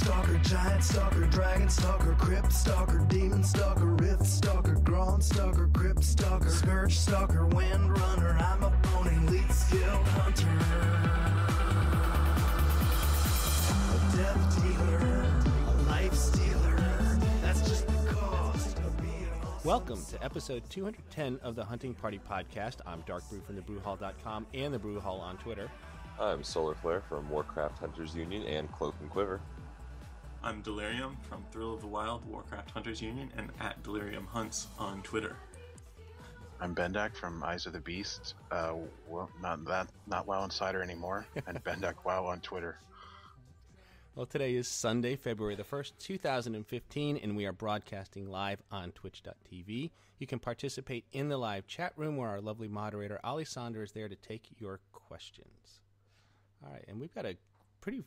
Stalker, Giant Stalker, Dragon Stalker, Crypt Stalker, Demon Stalker, Rift Stalker, Grown Stalker, Crypt Stalker, Scourge Stalker, Wind Runner, I'm a boning lead skilled hunter. A death dealer, a life stealer, that's just the cost of being awesome. Welcome to episode 210 of the Hunting Party Podcast. I'm Darkbrew from thebrewhall.com and the Brew Hall on Twitter. I'm Solarflair from Warcraft Hunters Union and Cloak and Quiver. I'm Delirium from Thrill of the Wild, Warcraft Hunters Union, and at Delirium Hunts on Twitter. I'm Bendak from Eyes of the Beast. Not WoW Insider anymore, and Bendak WoW on Twitter. Well, today is Sunday, February the 1st, 2015, and we are broadcasting live on twitch.tv. You can participate in the live chat room where our lovely moderator, Ali Sonder, is there to take your questions. All right, and we've got a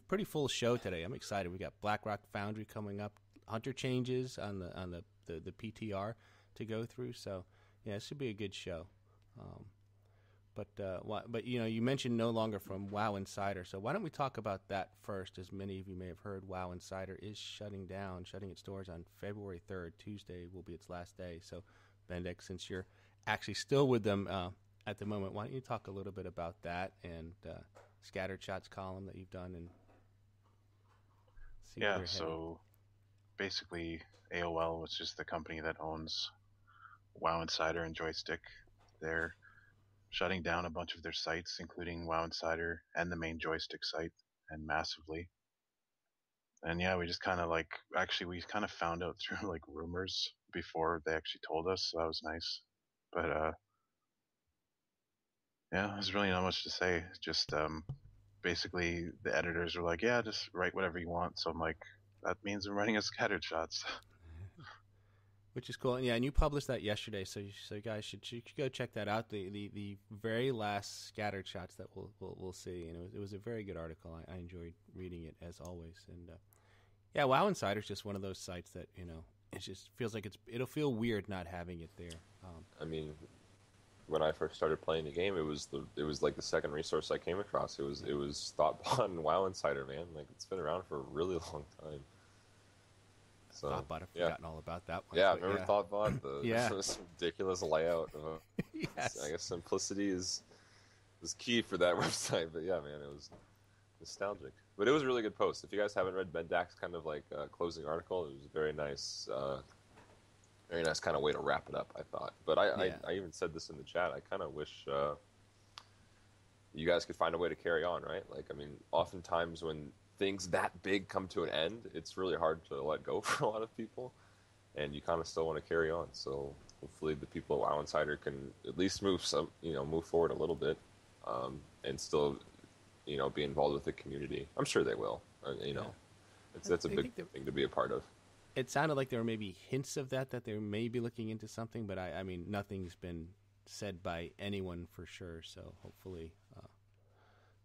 pretty full show today. I'm excited. We got Blackrock Foundry coming up, Hunter changes on the PTR to go through. So yeah, it should be a good show. But you know, you mentioned no longer from WoW Insider, so why don't we talk about that first? As many of you may have heard, WoW Insider is shutting its doors on February 3rd. Tuesday will be its last day. So, Bendak, since you're actually still with them at the moment, why don't you talk a little bit about that and Scattered Shots column that you've done and see where you're so basically AOL, which is the company that owns WoW Insider and Joystick, they're shutting down a bunch of their sites, including WoW Insider and the main Joystick site, and massively. And yeah, we just kind of found out through like rumors before they actually told us, so that was nice. But yeah, there's really not much to say. Just basically the editors were like, yeah, just write whatever you want. So I'm like, that means I'm writing a Scattered Shots. Which is cool. Yeah, and you published that yesterday, so you guys should go check that out. The very last Scattered Shots that we'll see, and it was a very good article. I enjoyed reading it as always. And yeah, WoW Insider is just one of those sites that, you know, it just feels like it'll feel weird not having it there. I mean, when I first started playing the game, it was like the second resource I came across. It was Thoughtbot and WoW Insider, man. Like, it's been around for a really long time. So, Thoughtbot, I've forgotten all about that one. Yeah, remember Thoughtbot? The ridiculous layout. Yes. I guess simplicity is key for that website. But yeah, man, it was nostalgic. But it was a really good post. If you guys haven't read Bendak's kind of like closing article, it was a very nice kind of way to wrap it up, I thought. But I even said this in the chat. I kind of wish you guys could find a way to carry on, right? Like, I mean, oftentimes when things that big come to an end, it's really hard to let go for a lot of people, and you kind of still want to carry on. So hopefully the people at WoW Insider can at least move forward a little bit, and still, you know, be involved with the community. I'm sure they will. That's a big thing to be a part of. It sounded like there were maybe hints of that they may be looking into something, but I mean, nothing's been said by anyone for sure. So hopefully,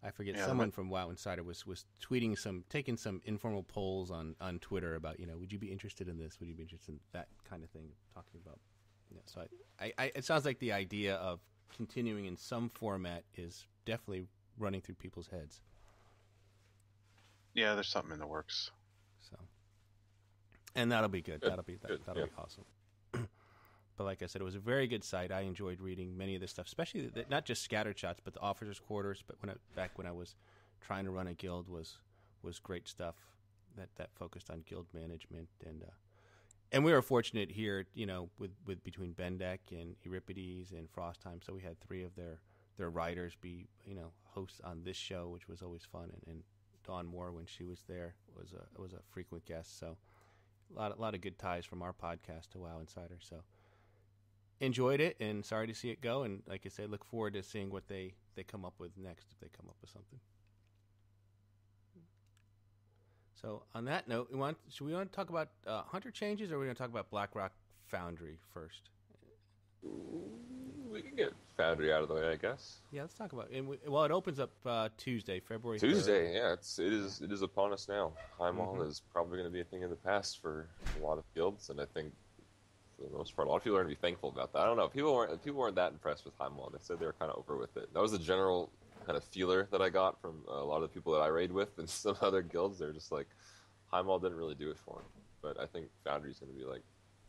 I forget, someone from WoW Insider was taking some informal polls on Twitter about, you know, would you be interested in this? Would you be interested in that kind of thing? Talking about, so it sounds like the idea of continuing in some format is definitely running through people's heads. Yeah, there's something in the works. So, and that'll be good. That'll be awesome. But like I said, it was a very good site. I enjoyed reading many of this stuff, especially not just Scattered Shots, but the officers' quarters. But back when I was trying to run a guild, was great stuff that focused on guild management, and we were fortunate here, you know, with between Bendak and Euripides and Frostheim, so we had three of their writers be, you know, hosts on this show, which was always fun, and Dawn Moore, when she was there, was a frequent guest. So a lot of good ties from our podcast to WoW Insider. So enjoyed it, and sorry to see it go. And like I said, look forward to seeing what they come up with next, if they come up with something. So on that note, should we want to talk about Hunter changes, or are we going to talk about Blackrock Foundry first? We can get Foundry out of the way, I guess. Yeah, let's talk about it. It opens up Tuesday, February 3rd. Tuesday, yeah, it is upon us now. Highmall is probably going to be a thing in the past for a lot of guilds, and I think for the most part, a lot of people are going to be thankful about that. I don't know. People weren't that impressed with Highmall. They said they were kind of over with it. That was the general kind of feeler that I got from a lot of the people that I raid with and some other guilds. They're just like, Heimdall didn't really do it for him, but I think Foundry's going to be like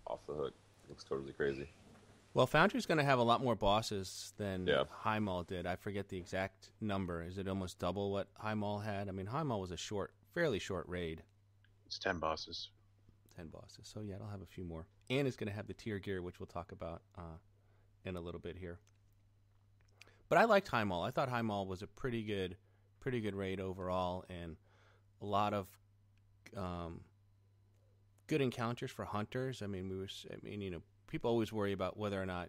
off the hook. It looks totally crazy. Well, Foundry's going to have a lot more bosses than Yeah. Heimdall did. I forget the exact number. Is it almost double what Heimdall had? I mean, Heimdall was a fairly short raid. It's 10 bosses. 10 bosses. So, yeah, it'll have a few more. And it's going to have the tier gear, which we'll talk about in a little bit here. But I liked Heimdall. I thought Heimdall was a pretty good raid overall, and a lot of good encounters for hunters. I mean, people always worry about whether or not,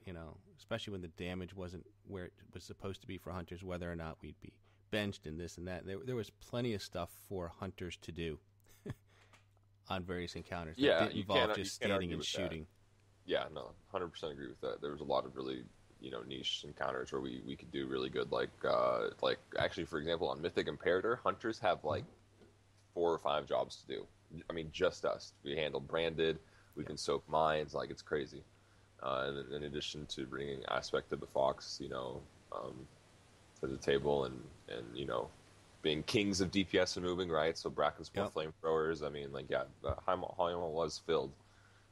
especially when the damage wasn't where it was supposed to be for hunters, whether or not we'd be benched and this and that. There was plenty of stuff for hunters to do on various encounters. Yeah, that didn't involve just standing and shooting. Yeah, no, 100% agree with that. There was a lot of really, niche encounters where we could do really good. Like actually, for example, on Mythic Imperator, hunters have like 4 or 5 jobs to do. I mean, just us. We handle branded. We can soak mines. Like, it's crazy. And in addition to bringing Aspect of the Fox, to the table and being kings of DPS and moving, right? So Bracken's more flamethrowers. I mean, Heimdall was filled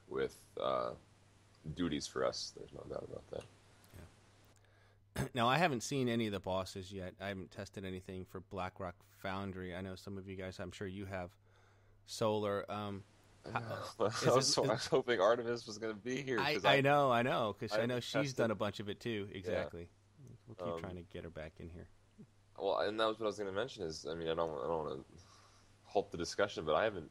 with duties for us. There's no doubt about that. Yeah. Now, I haven't seen any of the bosses yet. I haven't tested anything for Blackrock Foundry. I know some of you guys, I'm sure you have. Solar. I was hoping Artemis was going to be here. I know, because I know she's done a bunch of it too. Exactly. Yeah. We'll keep trying to get her back in here. Well, and that was what I was going to mention. Is I don't want to halt the discussion, but I haven't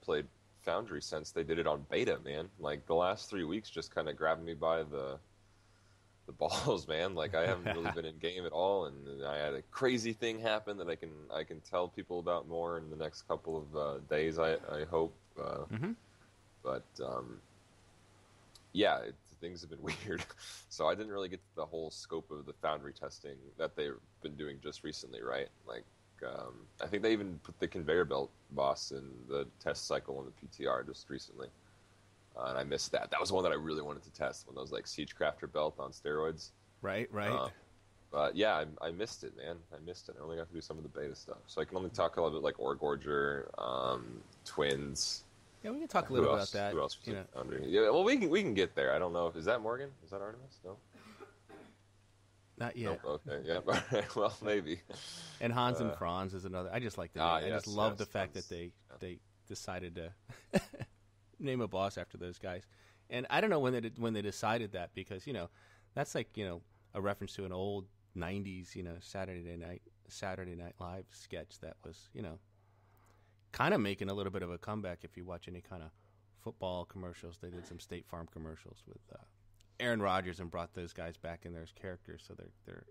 played Foundry since they did it on beta, man. Like the last 3 weeks just kind of grabbed me by the balls, man. Like I haven't really been in game at all, and I had a crazy thing happen that I can tell people about more in the next couple of days. I hope. But things have been weird, so I didn't really get to the whole scope of the Foundry testing that they've been doing just recently, right? Like I think they even put the conveyor belt boss in the test cycle on the PTR just recently. And I missed that. That was one that I really wanted to test, when those like Siegecrafter belt on steroids. Right. But yeah, I missed it, man. I missed it. I only got to do some of the beta stuff, so I can only talk a little bit like Ore Gorger, Twins. Yeah, we can talk a little about that. Who else was Foundry? Yeah, well, we can get there. I don't know. Is that Morgan? Is that Artemis? No. Not yet. Nope. Okay. Yeah. Well, maybe. And Hans and Franz is another. I just like the name. I just love the fact that they decided to name a boss after those guys. And I don't know when they decided that, because that's like a reference to an old 90s Saturday Night Live sketch that was kind of making a little bit of a comeback. If you watch any kind of football commercials, they did some State Farm commercials with Aaron Rodgers and brought those guys back in there as characters, so they're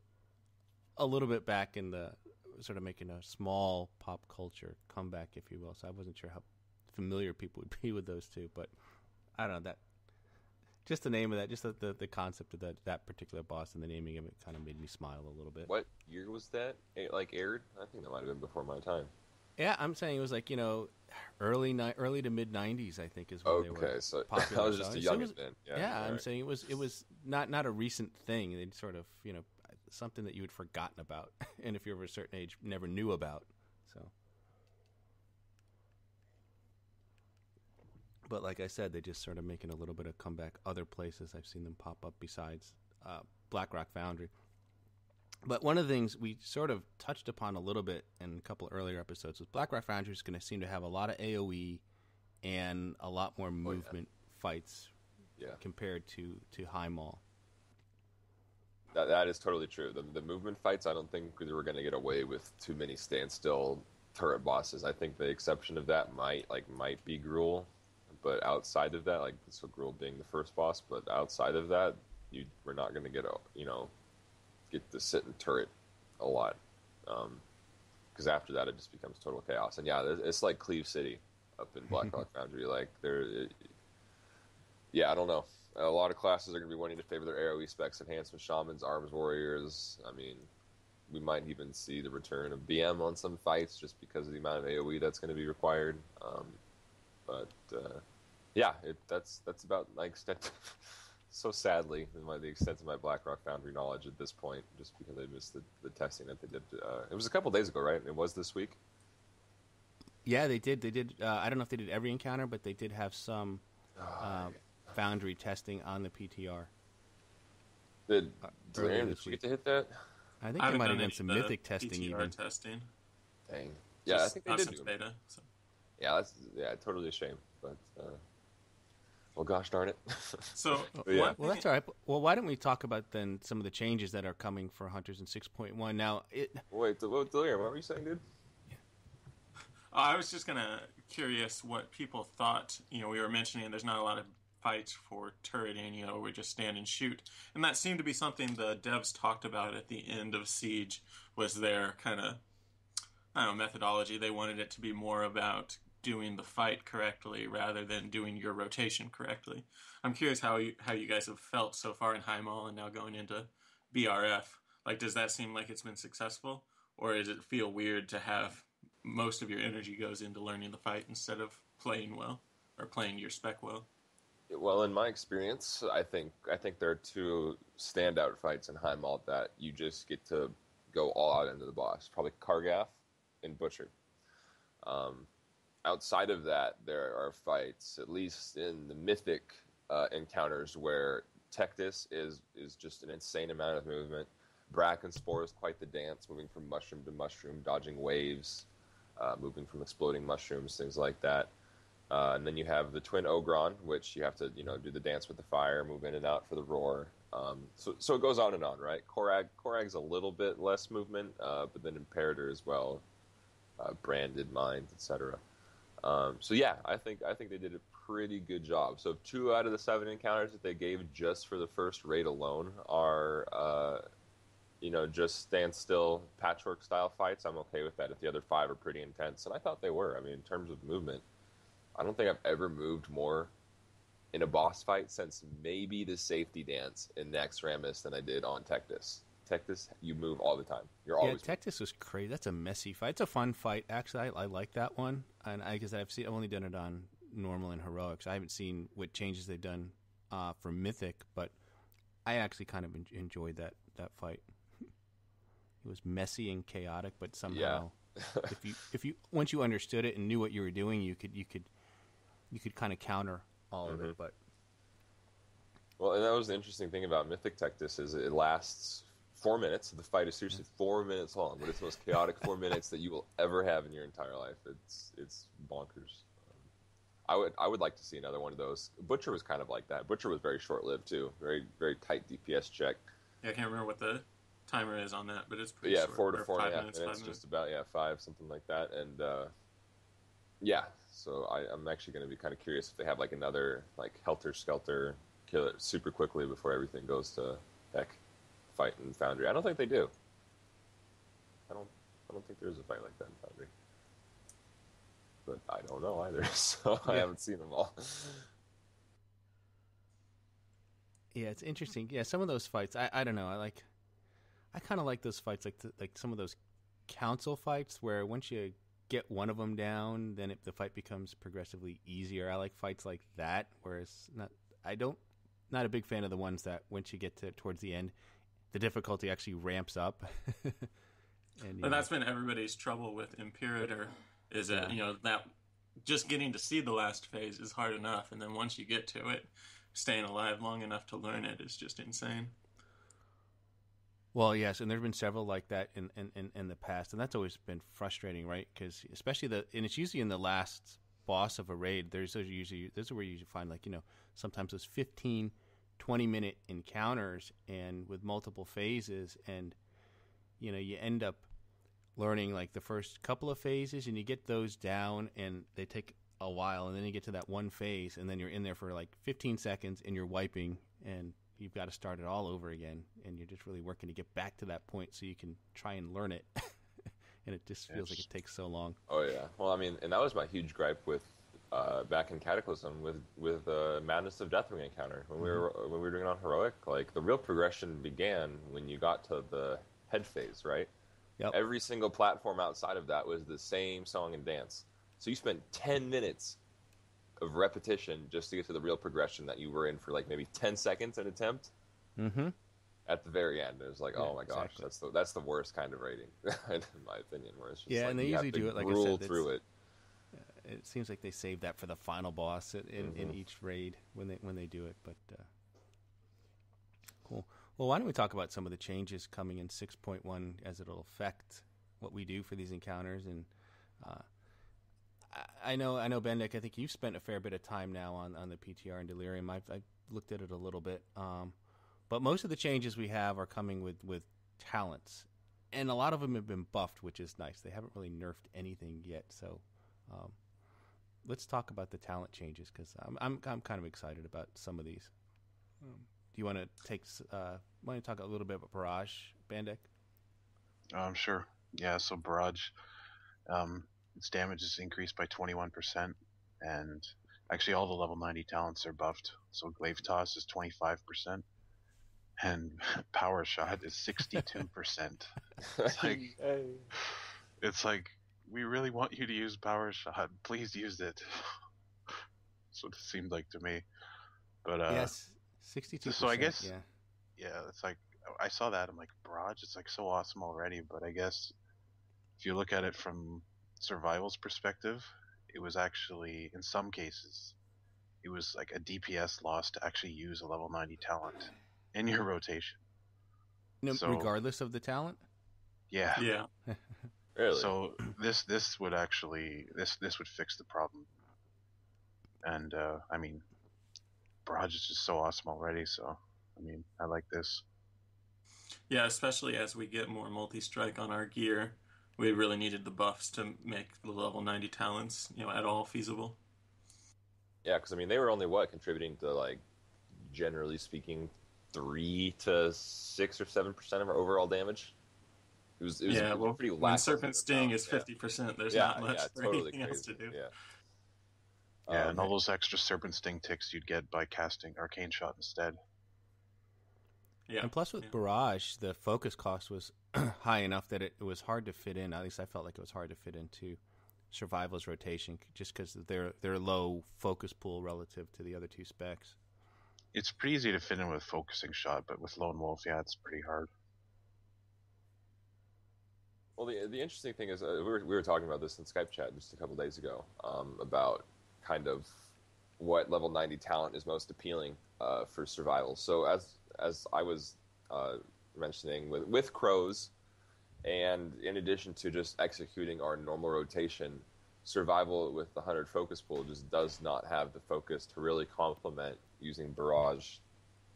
a little bit back in the sort of making a small pop culture comeback, if you will. So I wasn't sure how familiar people would be with those two, but I don't know, that just the name of that, just the concept of that particular boss and the naming of it kind of made me smile a little bit. What year was that? Aired? I think that might have been before my time. Yeah, I'm saying it was like early to mid '90s. I think is when they were so popular. I was just a youngin' then. Yeah, I'm saying it was not a recent thing. They sort of something that you had forgotten about, and if you're of a certain age, never knew about. So, but like I said, they just sort of making a little bit of comeback. Other places I've seen them pop up besides Blackrock Foundry. But one of the things we sort of touched upon a little bit in a couple of earlier episodes was Blackrock Foundry is going to seem to have a lot of AoE and a lot more movement fights compared to Heimdall. That is totally true. The movement fights, I don't think we were going to get away with too many standstill turret bosses. I think the exception of that might be Gruul, but outside of that, so Gruul being the first boss, but outside of that, we're not going to get get to sit in turret a lot, because after that it just becomes total chaos. And it's like Cleve City up in Blackrock Foundry. I don't know. A lot of classes are going to be wanting to favor their AoE specs, enhancement shamans, arms warriors. I mean, we might even see the return of BM on some fights just because of the amount of AoE that's going to be required. That's about my extent. So sadly, the extent of my Blackrock Foundry knowledge at this point, just because I missed the testing that they did. It was a couple days ago, right? It was this week? Yeah, they did. They did. I don't know if they did every encounter, but they did have some Foundry testing on the PTR. Did you get to hit that? I think they might have done some Mythic testing PTR even. testing. Dang. Yeah, I think they did do beta. it. So. Yeah, that's totally a shame. But well, gosh darn it. So yeah. Well, that's all right. Well, why don't we talk about then some of the changes that are coming for Hunters in 6.1? Now, Wait, Delirium, what were you saying, dude? I was just curious what people thought. We were mentioning there's not a lot of fights for turreting, we just stand and shoot. And that seemed to be something the devs talked about at the end of Siege, was their kind of, methodology. They wanted it to be more about doing the fight correctly rather than doing your rotation correctly. I'm curious how you guys have felt so far in High Mall and now going into BRF. Like, does that seem like it's been successful? Or does it feel weird to have most of your energy goes into learning the fight instead of playing well or playing your spec well? Well, in my experience, I think there are two standout fights in High Malt that you just get to go all out into the boss. Probably Kargath and Butcher. Outside of that, there are fights, at least in the Mythic encounters, where Tectis is just an insane amount of movement. Bracken Spore is quite the dance, moving from mushroom to mushroom, dodging waves, moving from exploding mushrooms, things like that. And then you have the Twin Ogron, which you have to, do the dance with the fire, move in and out for the roar. So it goes on and on, right? Korag's a little bit less movement, but then Imperator as well, Branded Mind, etc. So yeah, I think they did a pretty good job. So 2 out of the 7 encounters that they gave just for the first raid alone are, just standstill patchwork style fights. I'm okay with that if the other 5 are pretty intense, and I thought they were. I mean, in terms of movement, I don't think I've ever moved more in a boss fight since maybe the safety dance in Nex Rammus than I did on Tectis. Tectis, you move all the time. You're always Tectis was crazy. That's a messy fight. It's a fun fight, actually. I like that one, and I've only done it on normal and heroics. I haven't seen what changes they've done for Mythic, but I actually kind of enjoyed that fight. It was messy and chaotic, but somehow, if you once you understood it and knew what you were doing, you could kind of counter all of it. But well, and that was the interesting thing about Mythic Tectis is it lasts 4 minutes. The fight is seriously 4 minutes long, but it's the most chaotic 4 minutes that you will ever have in your entire life. It's bonkers. I would like to see another one of those. Butcher was kind of like that. Butcher was very short lived too. Very very tight DPS check. Yeah, I can't remember what the timer is on that, but it's pretty short. 4 to 4.5 minutes, minutes, 5 minutes. just about 5, something like that. And so I'm actually going to be kind of curious if they have like another like Helter Skelter, kill it super quickly before everything goes to heck fight in Foundry. I don't think they do. I don't think there's a fight like that in Foundry. But I don't know either, so I haven't seen them all. yeah, it's interesting. Yeah, some of those fights, I don't know. I kind of like those fights, like some of those council fights where once you get one of them down, then the fight becomes progressively easier. I like fights like that, where it's not a big fan of the ones that once you get towards the end, the difficulty actually ramps up. And that's been everybody's trouble with Imperator, is that that just getting to see the last phase is hard enough, and then once you get to it, staying alive long enough to learn it is just insane. Well, yes, and there have been several like that in the past, and that's always been frustrating, right? Because especially and it's usually in the last boss of a raid. Those are where you usually find sometimes those 15, 20-minute encounters, and with multiple phases, and you end up learning like the first couple of phases, and you get those down, and they take a while, and then you get to that one phase, and then you're in there for like 15 seconds, and you're wiping, and you've got to start it all over again, and you're just really working to get back to that point so you can try and learn it. And it just feels like it takes so long. Oh yeah, well I mean, and that was my huge gripe with back in Cataclysm with Madness of Deathwing encounter when we were doing it on heroic. Like the real progression began when you got to the head phase, right? Yep. Every single platform outside of that was the same song and dance. So you spent 10 minutes of repetition just to get to the real progression that you were in for like maybe 10 seconds an attempt. Mm-hmm. At the very end, it was like, oh my gosh, exactly. that's the worst kind of rating, in my opinion. Where it's just and they usually do it like I rule said, through it. it seems like they save that for the final boss in each raid when they do it. But cool. Well, why don't we talk about some of the changes coming in 6.1 as it'll affect what we do for these encounters? And I know, Bendak, I think you've spent a fair bit of time now on the PTR and Delirium. I've looked at it a little bit. But most of the changes we have are coming with talents. And a lot of them have been buffed, which is nice. They haven't really nerfed anything yet. So let's talk about the talent changes, because I'm kind of excited about some of these. Do you want to talk a little bit about Barrage, Bendak? Sure. Yeah, so Barrage, its damage is increased by 21%, and actually all the level 90 talents are buffed. So Glaive Toss is 25%, and Power Shot is 62%. It's like, we really want you to use Power Shot. Please use it. That's what it seemed like to me. But yes, 62%. So I guess, yeah, it's like, I saw that, I'm like, Barrage, it's like so awesome already, but I guess if you look at it from Survival's perspective, it was actually, in some cases, it was like a DPS loss to actually use a level 90 talent in your rotation. No, so, regardless of the talent? Yeah. Yeah. Really? So this would actually, this would fix the problem. And, I mean, Barrage is just so awesome already, so, I mean, I like this. Yeah, especially as we get more multi-strike on our gear, we really needed the buffs to make the level 90 talents, at all feasible. Yeah, because I mean, they were only contributing to, like, generally speaking, 3 to 6 or 7% of our overall damage. It was pretty lackluster. When Serpent Sting is 50%, there's not much for anything else to do. Yeah, and all those extra Serpent Sting ticks you'd get by casting Arcane Shot instead. Yeah. And plus with Barrage, the focus cost was high enough that it was hard to fit in. At least I felt like it was hard to fit into Survival's rotation, just because of their low focus pool relative to the other two specs. It's pretty easy to fit in with Focusing Shot, but with Lone Wolf, it's pretty hard. Well, the interesting thing is, we were talking about this in Skype chat just a couple days ago, about kind of what level 90 talent is most appealing for Survival. So as I was mentioning with Crows, and in addition to just executing our normal rotation, Survival with the 100 focus pool just does not have the focus to really complement using Barrage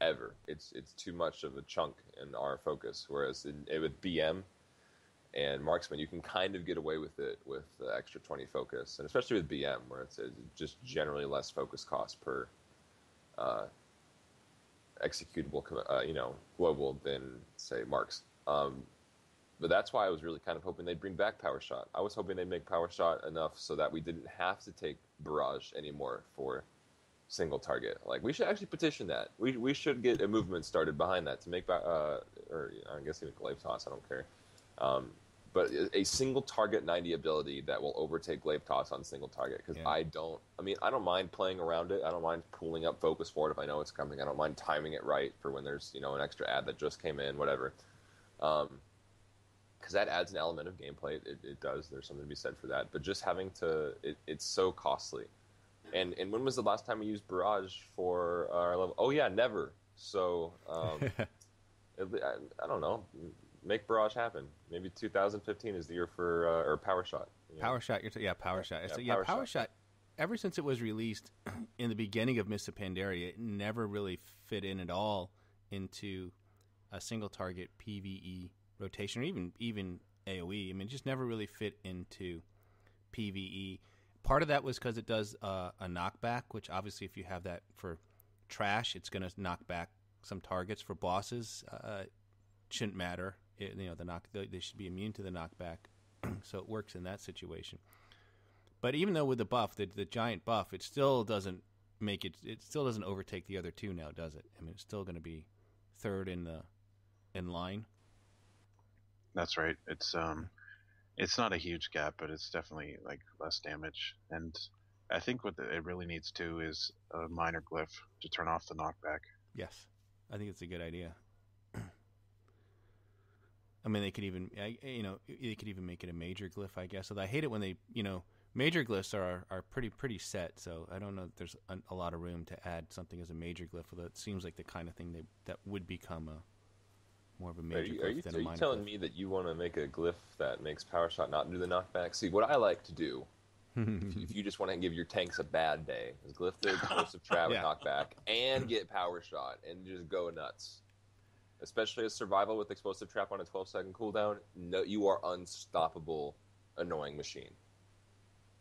ever. It's too much of a chunk in our focus, whereas with BM and Marksman, you can kind of get away with it with the extra 20 focus, and especially with BM, where it's just generally less focus cost per executable, global than, say, Marks. But that's why I was really kind of hoping they'd bring back Power Shot. I was hoping they'd make Power Shot enough so that we didn't have to take Barrage anymore for single target. Like, we should actually petition that. We should get a movement started behind that to make, or I guess even Glaive Toss, I don't care. But a single target 90 ability that will overtake Glaive Toss on single target. Because I don't mind playing around it. I don't mind pulling up focus for it if I know it's coming. I don't mind timing it right for when there's, an extra ad that just came in, whatever. Because that adds an element of gameplay. It does. There's something to be said for that. But just having to, it's so costly. And when was the last time we used Barrage for our level? Oh yeah, never. So I don't know. Make Barrage happen. Maybe 2015 is the year for or Power Shot. Power Shot. Power Shot. Power Shot. Ever since it was released in the beginning of Mists of Pandaria, it never really fit in at all into a single target PvE rotation, or even AoE. I mean, it just never really fit into PvE. Part of that was because it does a knockback, which obviously if you have that for trash, it's going to knock back some targets. For bosses, shouldn't matter. They should be immune to the knockback, so it works in that situation. But even though with the buff, the giant buff, it still doesn't make it. It still doesn't overtake the other two now, does it? I mean, it's still going to be third in line. That's right. It's not a huge gap, but it's definitely like less damage. And I think what it really needs to is a minor glyph to turn off the knockback. Yes, I think it's a good idea. I mean, they could even make it a major glyph, I guess. Although I hate it when they, Major glyphs are pretty set, so I don't know if there's a lot of room to add something as a major glyph, although it seems like the kind of thing that would become more of a major glyph than a minor Are you telling glyph. me that you want to make a glyph that makes Power Shot not do the knockback? See, what I like to do, if you just want to give your tanks a bad day, is glyph the explosive trap Yeah. and knockback, and get Power Shot, and just go nuts. Especially as survival with explosive trap on a 12-second cooldown, no, you are unstoppable, annoying machine.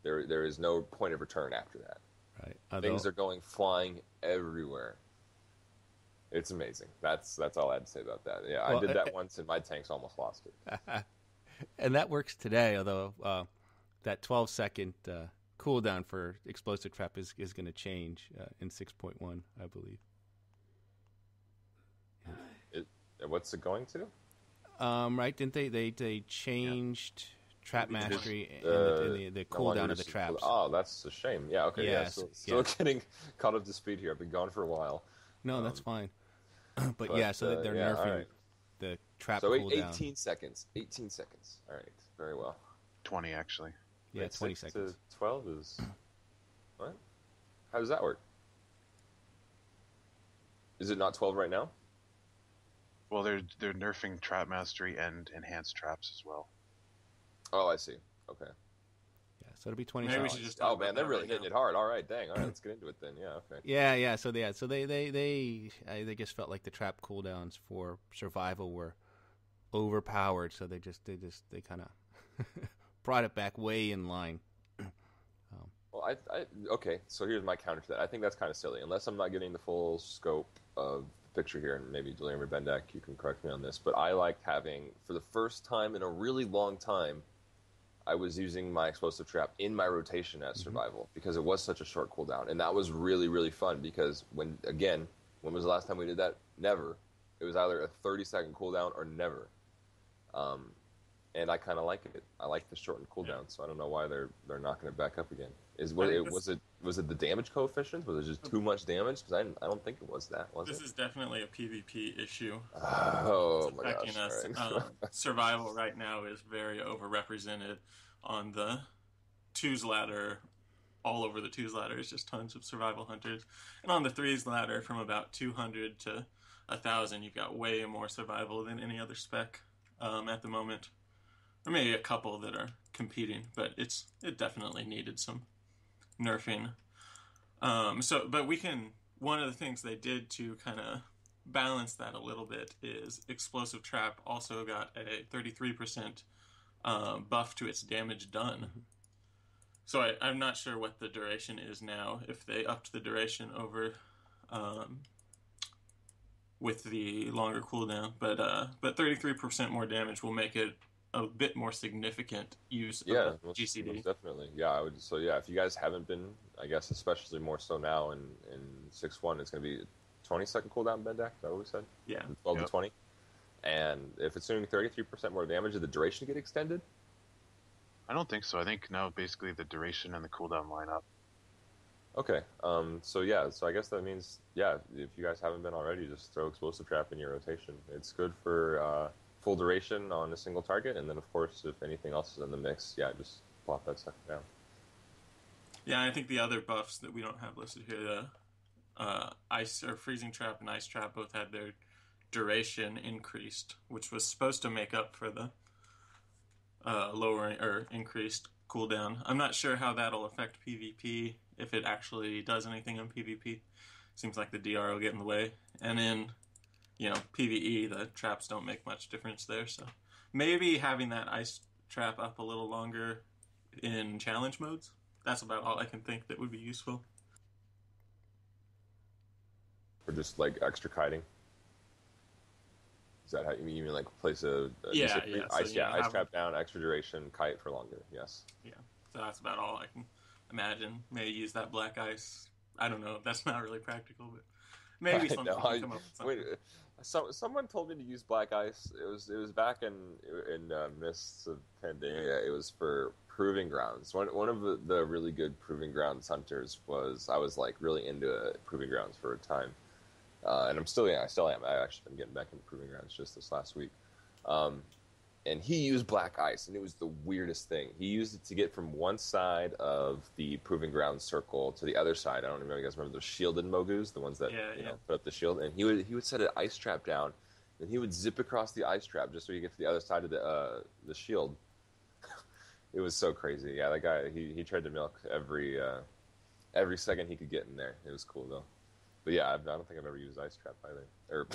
There is no point of return after that. Right. Things are going flying everywhere. It's amazing. That's all I had to say about that. Yeah, Well, I did that once, and my tanks almost lost it. And that works today, although that 12-second cooldown for explosive trap is going to change in 6.1, I believe. What's it going to? Right? Didn't they changed trap mastery and the No longer cooldown of the just- traps? Oh, that's a shame. Yeah, okay. Yeah, Yes, still getting caught up to speed here. I've been gone for a while. No, that's fine. but yeah, so they're yeah, nerfing alright. the trap So cooldown. 18 seconds. 18 seconds. All right. Very well. 20 actually. Yeah, Wait, 20 6 seconds. to 12 is... What? How does that work? Is it not 12 right now? Well, they're nerfing trap mastery and enhanced traps as well. Oh, I see. Okay. Yeah, so it'll be 20 Maybe we seconds. should just talk Oh, about man, they're that really right hitting now. it hard. All right, dang. All right, let's get into it then. Yeah, okay. Yeah. So they just felt like the trap cooldowns for survival were overpowered, so they kind of brought it back way in line. Well, okay, so here's my counter to that. I think that's kind of silly, unless I'm not getting the full scope of the picture here, and maybe Delirium or Bendak, you can correct me on this, but I liked having, for the first time in a really long time, I was using my explosive trap in my rotation as survival, because it was such a short cooldown, and that was really, really fun, because when was the last time we did that? Never. It was either a 30-second cooldown or never. And I kind of like it. I like the shortened cooldown, so I don't know why they're knocking it back up again. Was it the damage coefficient? Was it just too much damage? Because I don't think it was that. This is definitely a PvP issue. Oh my gosh! Affecting us. All right. Survival right now is very overrepresented on the twos ladder. All over the twos ladder is just tons of survival hunters, and on the threes ladder, from about 200 to 1,000, you've got way more survival than any other spec at the moment. Or maybe a couple that are competing, but it definitely needed some nerfing. But one of the things they did to kind of balance that a little bit is Explosive Trap also got a 33% buff to its damage done. So I'm not sure what the duration is now, if they upped the duration over with the longer cooldown, but 33% more damage will make it a bit more significant use of GCD. Most definitely. Yeah, I would. So yeah, if you guys haven't been, I guess especially more so now in 6.1, it's going to be 20-second cooldown Bendak. Is that what we said? Yeah. 12 to 20. And if it's doing 33% more damage, did the duration get extended? I don't think so. I think now basically the duration and the cooldown line up. Okay. So I guess that means, if you guys haven't been already, just throw Explosive Trap in your rotation. It's good for full duration on a single target, and then of course, if anything else is in the mix, just plop that stuff down. Yeah, I think the other buffs that we don't have listed here, the Ice or Freezing Trap and Ice Trap both had their duration increased, which was supposed to make up for the lowering or increased cooldown. I'm not sure how that'll affect PvP, if it actually does anything on PvP. Seems like the DR will get in the way. And in, PvE, the traps don't make much difference there. So maybe having that ice trap up a little longer in challenge modes. That's about all I can think that would be useful. Or just like extra kiting. Is that how you mean? Like place ice trap down, extra duration, kite for longer. Yes. Yeah. So that's about all I can imagine. Maybe use that black ice. I don't know. That's not really practical, but maybe something can come up with something. Wait, someone told me to use black ice. It was back in Mists of Pandaria. It was for proving grounds. One of the really good proving grounds hunters I was like really into proving grounds for a time. And I still am. I actually been getting back into proving grounds just this last week. and he used black ice, and it was the weirdest thing. He used it to get from one side of the Proving Ground circle to the other side. I don't know if you guys remember those shielded Mogus, the ones that put up the shield, and he would set an ice trap down, and he would zip across the ice trap just so he get to the other side of the shield. It was so crazy. Yeah, that guy, he tried to milk every second he could get in there. It was cool though. But yeah, I don't think I've ever used ice trap either, or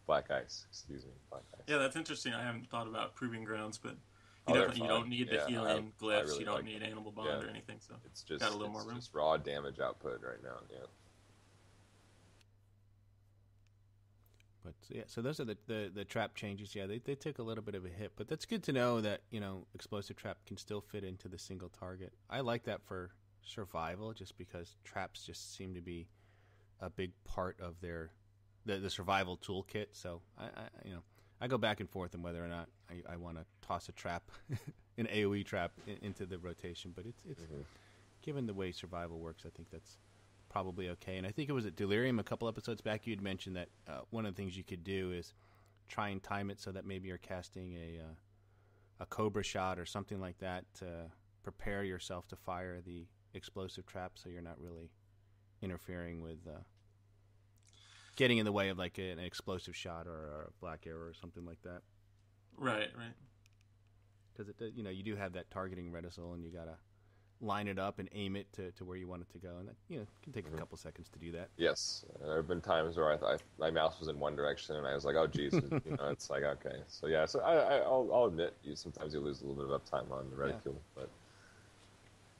black ice. Excuse me, black ice. Yeah, that's interesting. I haven't thought about Proving Grounds, but you don't need the healing glyphs. Really, you don't need Animal Bond or anything. So it's just got a little more room. Just raw damage output right now. Yeah. But yeah, so those are the trap changes. Yeah, they took a little bit of a hit, but that's good to know that explosive trap can still fit into the single target. I like that for survival, just because traps just seem to be a big part of the survival toolkit. So I go back and forth on whether or not I want to toss a trap, an AOE trap into the rotation. But it's given the way survival works, I think that's probably okay. And I think it was at Delirium a couple episodes back, you'd mentioned that one of the things you could do is try and time it so that maybe you're casting a Cobra shot or something like that to prepare yourself to fire the explosive trap, so you're not really interfering with getting in the way of like an explosive shot or a black arrow or something like that. Right. Because you do have that targeting reticule, and you gotta line it up and aim it to where you want it to go, and that can take a couple seconds to do that. Yes, there have been times where my mouse was in one direction and I was like, oh geez, it's like, okay, so yeah, so I'll admit sometimes you lose a little bit of uptime on the reticule, but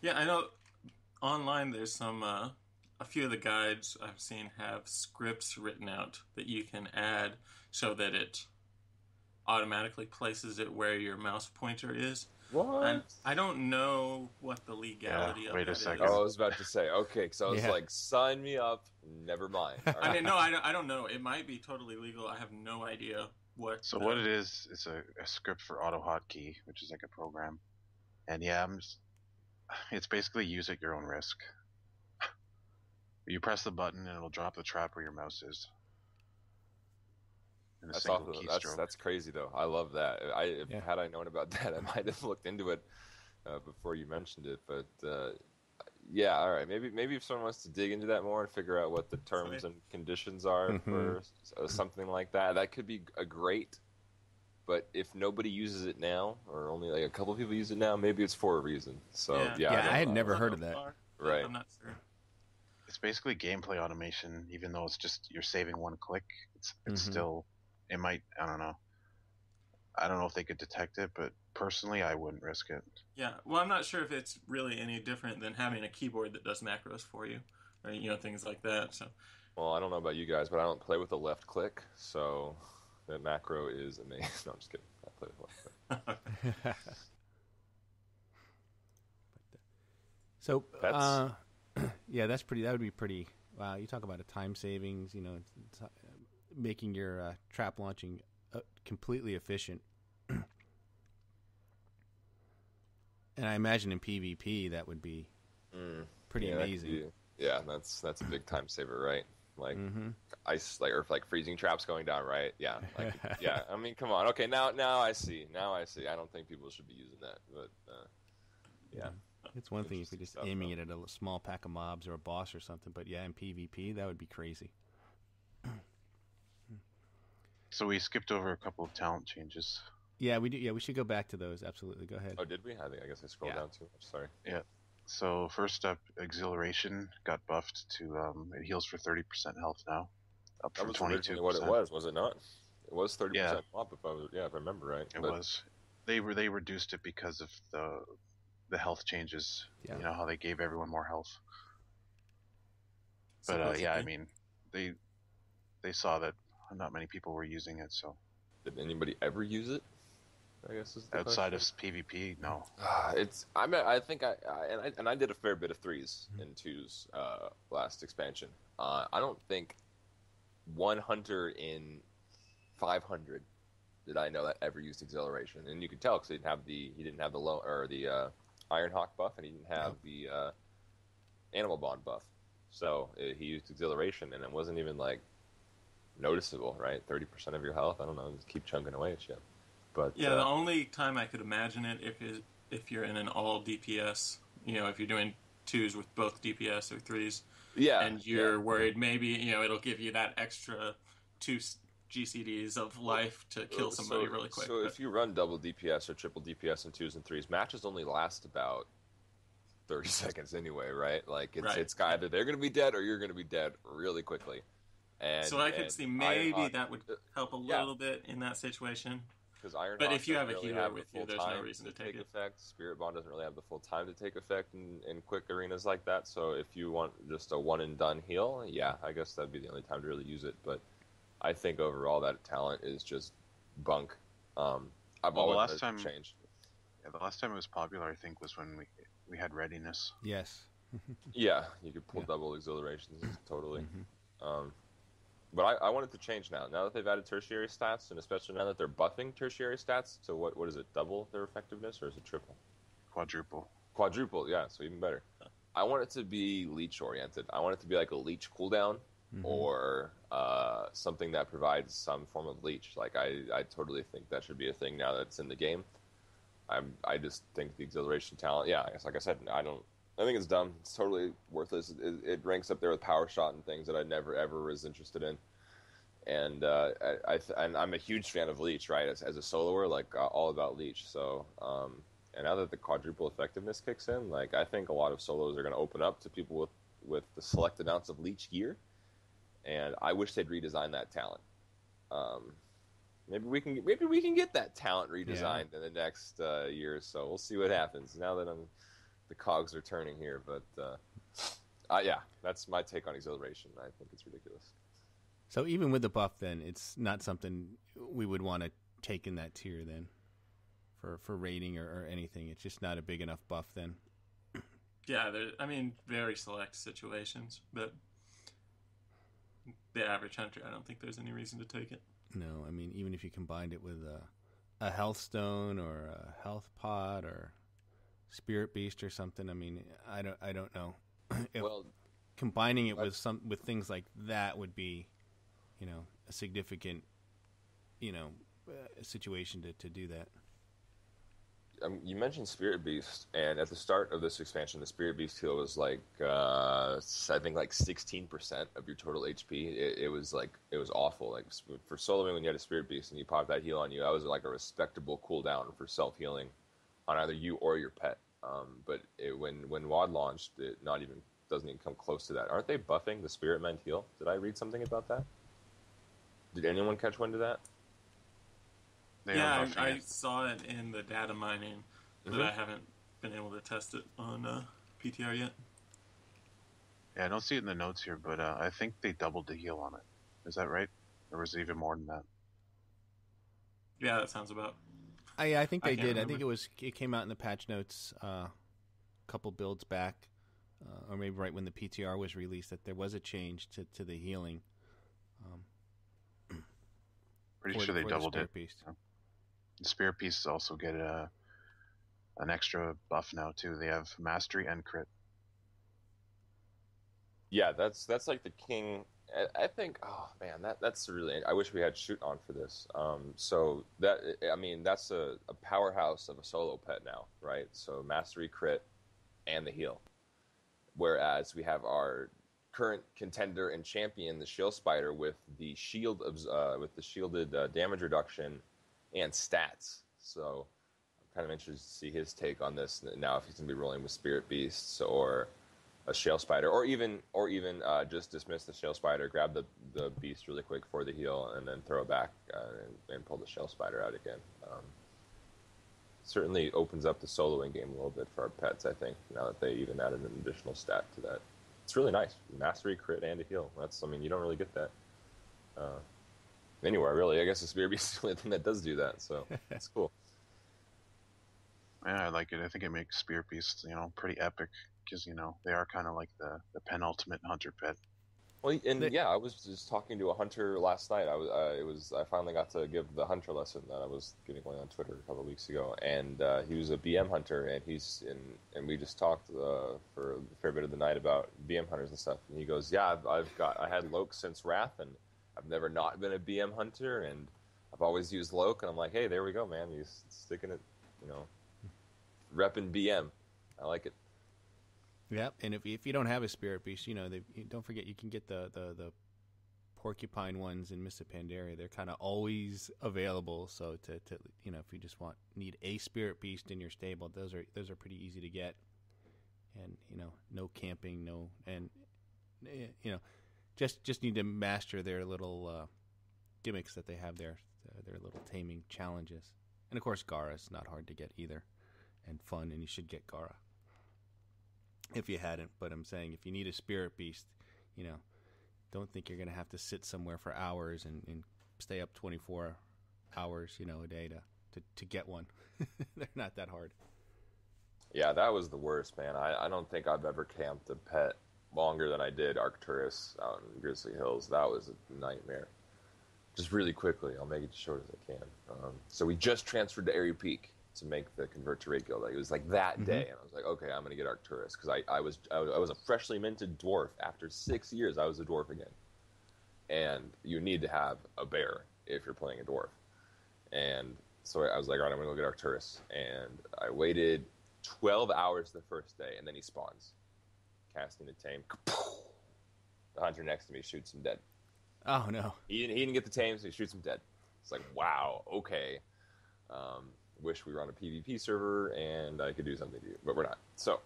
yeah, I know online there's some a few of the guides I've seen have scripts written out that you can add so that it automatically places it where your mouse pointer is. What? I don't know what the legality of wait a that second. is. Oh, I was about to say, okay, so I was like, sign me up, never mind. All right. I mean, no, I don't know. It might be totally legal. I have no idea what. So what it is, it's a script for AutoHotkey, which is like a program. And yeah, it's basically use at your own risk. You press the button and it'll drop the trap where your mouse is. That's awesome. That's crazy though. I love that. Had I known about that, I might have looked into it before you mentioned it. But yeah, all right. Maybe if someone wants to dig into that more and figure out what the terms and conditions are for something like that, that could be a great. But if nobody uses it now, or only like a couple of people use it now, maybe it's for a reason. So I had never heard of that. Right. I'm not sure. It's basically gameplay automation, even though it's just you're saving one click. It's still. It might, I don't know. I don't know if they could detect it, but personally, I wouldn't risk it. Yeah, well, I'm not sure if it's really any different than having a keyboard that does macros for you, or things like that. So, well, I don't know about you guys, but I don't play with the left click, so that macro is amazing. No, I'm just kidding. I play with the left click. So, yeah, that's pretty. That would be pretty. Wow, you talk about a time savings. Making your trap launching completely efficient. And I imagine in PvP that would be pretty amazing. That's a big time saver, right? Like ice, or freezing traps going down, right? Yeah, yeah. I mean, come on. Okay, now I see. I don't think people should be using that, but yeah. It's one thing if you're just aiming it at a small pack of mobs or a boss or something, but yeah, in PvP that would be crazy. So we skipped over a couple of talent changes. Yeah, we do. Yeah, we should go back to those. Absolutely, go ahead. Oh, did we? I guess I scrolled down too much. Sorry. Yeah. So first up, Exhilaration got buffed to it heals for 30% health now, up that from 22%. That was originally what it was it not? It was 30% up if I remember right. It was. They reduced it because of the health changes. Yeah. You know how they gave everyone more health. But I mean, they saw that not many people were using it, so. Did anybody ever use it? I guess is the outside question. of PvP, no. I think I did a fair bit of 3s and 2s last expansion. I don't think one hunter in 500 did I know that ever used Exhilaration, and you could tell because he didn't have the Ironhawk buff, and he didn't have the Animal Bond buff. So he used Exhilaration, and it wasn't even like noticeable, right? 30% of your health. I don't know. Just keep chunking away at you. But yeah, the only time I could imagine it if you're in an all DPS, if you're doing 2s with both DPS or 3s, and you're worried maybe it'll give you that extra 2 GCDs of life to kill somebody really quick. So if you run double DPS or triple DPS in 2s and 3s, matches only last about 30 seconds anyway, right? Like it's either they're going to be dead or you're going to be dead really quickly. And so I could see maybe that would help a little bit in that situation. Because Ironhawk but if you have a really healer with you, there's no reason to take it. Effect. Spirit Bond doesn't really have the full time to take effect in quick arenas like that. So if you want just a one and done heal, yeah, I guess that'd be the only time to really use it. But I think overall that talent is just bunk. I've always changed. Yeah, the last time it was popular, I think, was when we had readiness. Yes. Yeah, you could pull double exhilarations totally. But I want it to change now. Now that they've added tertiary stats, and especially now that they're buffing tertiary stats, so what is it, double their effectiveness, or is it triple? Quadruple. Quadruple, yeah, so even better. I want it to be leech-oriented. I want it to be like a leech cooldown, or something that provides some form of leech. Like, I totally think that should be a thing now that it's in the game. I just think the exhilaration talent, yeah, I guess, like I said, I think it's dumb. It's totally worthless. It ranks up there with Power Shot and things that I never ever was interested in. And and I'm a huge fan of Leech, right? As a soloer, like all about Leech. So and now that the quadruple effectiveness kicks in, like I think a lot of solos are going to open up to people with the select amounts of Leech gear. And I wish they'd redesign that talent. Maybe we can get that talent redesigned in the next year or so. We'll see what happens. Now that the cogs are turning here, but yeah, that's my take on exhilaration. I think it's ridiculous. So even with the buff, then it's not something we would want to take in that tier then, for rating or anything. It's just not a big enough buff then. Yeah, very select situations, but the average hunter, I don't think there's any reason to take it. No, I mean even if you combined it with a health stone or a health pot or Spirit Beast or something. I mean, I don't know. Combining it with things like that would be, a significant, situation to do that. You mentioned Spirit Beast, and at the start of this expansion, the Spirit Beast heal was like I think like 16% of your total HP. It was awful. Like for soloing, when you had a Spirit Beast and you popped that heal on you, that was like a respectable cooldown for self healing on either you or your pet. But when WoD launched, it doesn't even come close to that. Aren't they buffing the Spirit Mend heal? Did I read something about that? Did anyone catch wind of that? Yeah, I saw it in the data mining, but I haven't been able to test it on PTR yet. Yeah, I don't see it in the notes here, but I think they doubled the heal on it. Is that right? Or was it even more than that? Yeah, that sounds about. I think they did. Remember. I think it came out in the patch notes a couple builds back, or maybe right when the PTR was released, that there was a change to the healing. Pretty sure they doubled it. Beast. The Spirit Beasts also get an extra buff now too. They have Mastery and Crit. Yeah, that's like the king. I think. Oh man, that's really. I wish we had Shoot on for this. So that's a powerhouse of a solo pet now, right? So Mastery, Crit, and the heal. Whereas we have our current contender and champion, the Shield Spider, with the shield with the shielded damage reduction and stats. So I'm kind of interested to see his take on this now, if he's going to be rolling with Spirit Beasts or a Shale Spider, or even just dismiss the Shale Spider, grab the beast really quick for the heal, and then throw it back and pull the Shale Spider out again. Certainly opens up the soloing game a little bit for our pets, I think, now that they even added an additional stat to that. It's really nice. Mastery, Crit, and a heal. You don't really get that anywhere, really. I guess the Spirit Beast is the only thing that does do that, so it's cool. Yeah, I like it. I think it makes Spirit Beasts, pretty epic, because, they are kind of like the penultimate hunter pet. Well, I was just talking to a hunter last night. I finally got to give the hunter lesson that I was giving away on Twitter a couple of weeks ago, and he was a BM hunter, and we just talked for a fair bit of the night about BM hunters and stuff. And he goes, "Yeah, I had Loke since Wrath, and I've never not been a BM hunter, and I've always used Loke, and I'm like, hey, there we go, man. He's sticking it, repping BM. I like it. Yep, and if you don't have a Spirit Beast, don't forget you can get the porcupine ones in Mists of Pandaria. They're kind of always available. So to if you just need a Spirit Beast in your stable, those are pretty easy to get. And no camping, just need to master their little gimmicks that they have there, their little taming challenges. And of course, Gara's not hard to get either, and fun. And you should get Gara if you hadn't. But I'm saying if you need a Spirit Beast, don't think you're going to have to sit somewhere for hours and stay up 24 hours, a day to get one. They're not that hard. Yeah, that was the worst, man. I don't think I've ever camped a pet longer than I did Arcturus out in Grizzly Hills. That was a nightmare. Just really quickly, I'll make it as short as I can. So we just transferred to Airy Peak to make the convert to Rate Guild. It was like that day, and I was like, okay, I'm going to get Arcturus, because I was a freshly minted dwarf. After 6 years, I was a dwarf again. And you need to have a bear if you're playing a dwarf. And so I was like, all right, I'm going to go get Arcturus. And I waited 12 hours the first day, and then he spawns. Casting a tame. The hunter next to me shoots him dead. Oh, no. He didn't get the tame, so he shoots him dead. It's like, wow, okay. Wish we were on a PvP server, and I could do something to you, but we're not. So,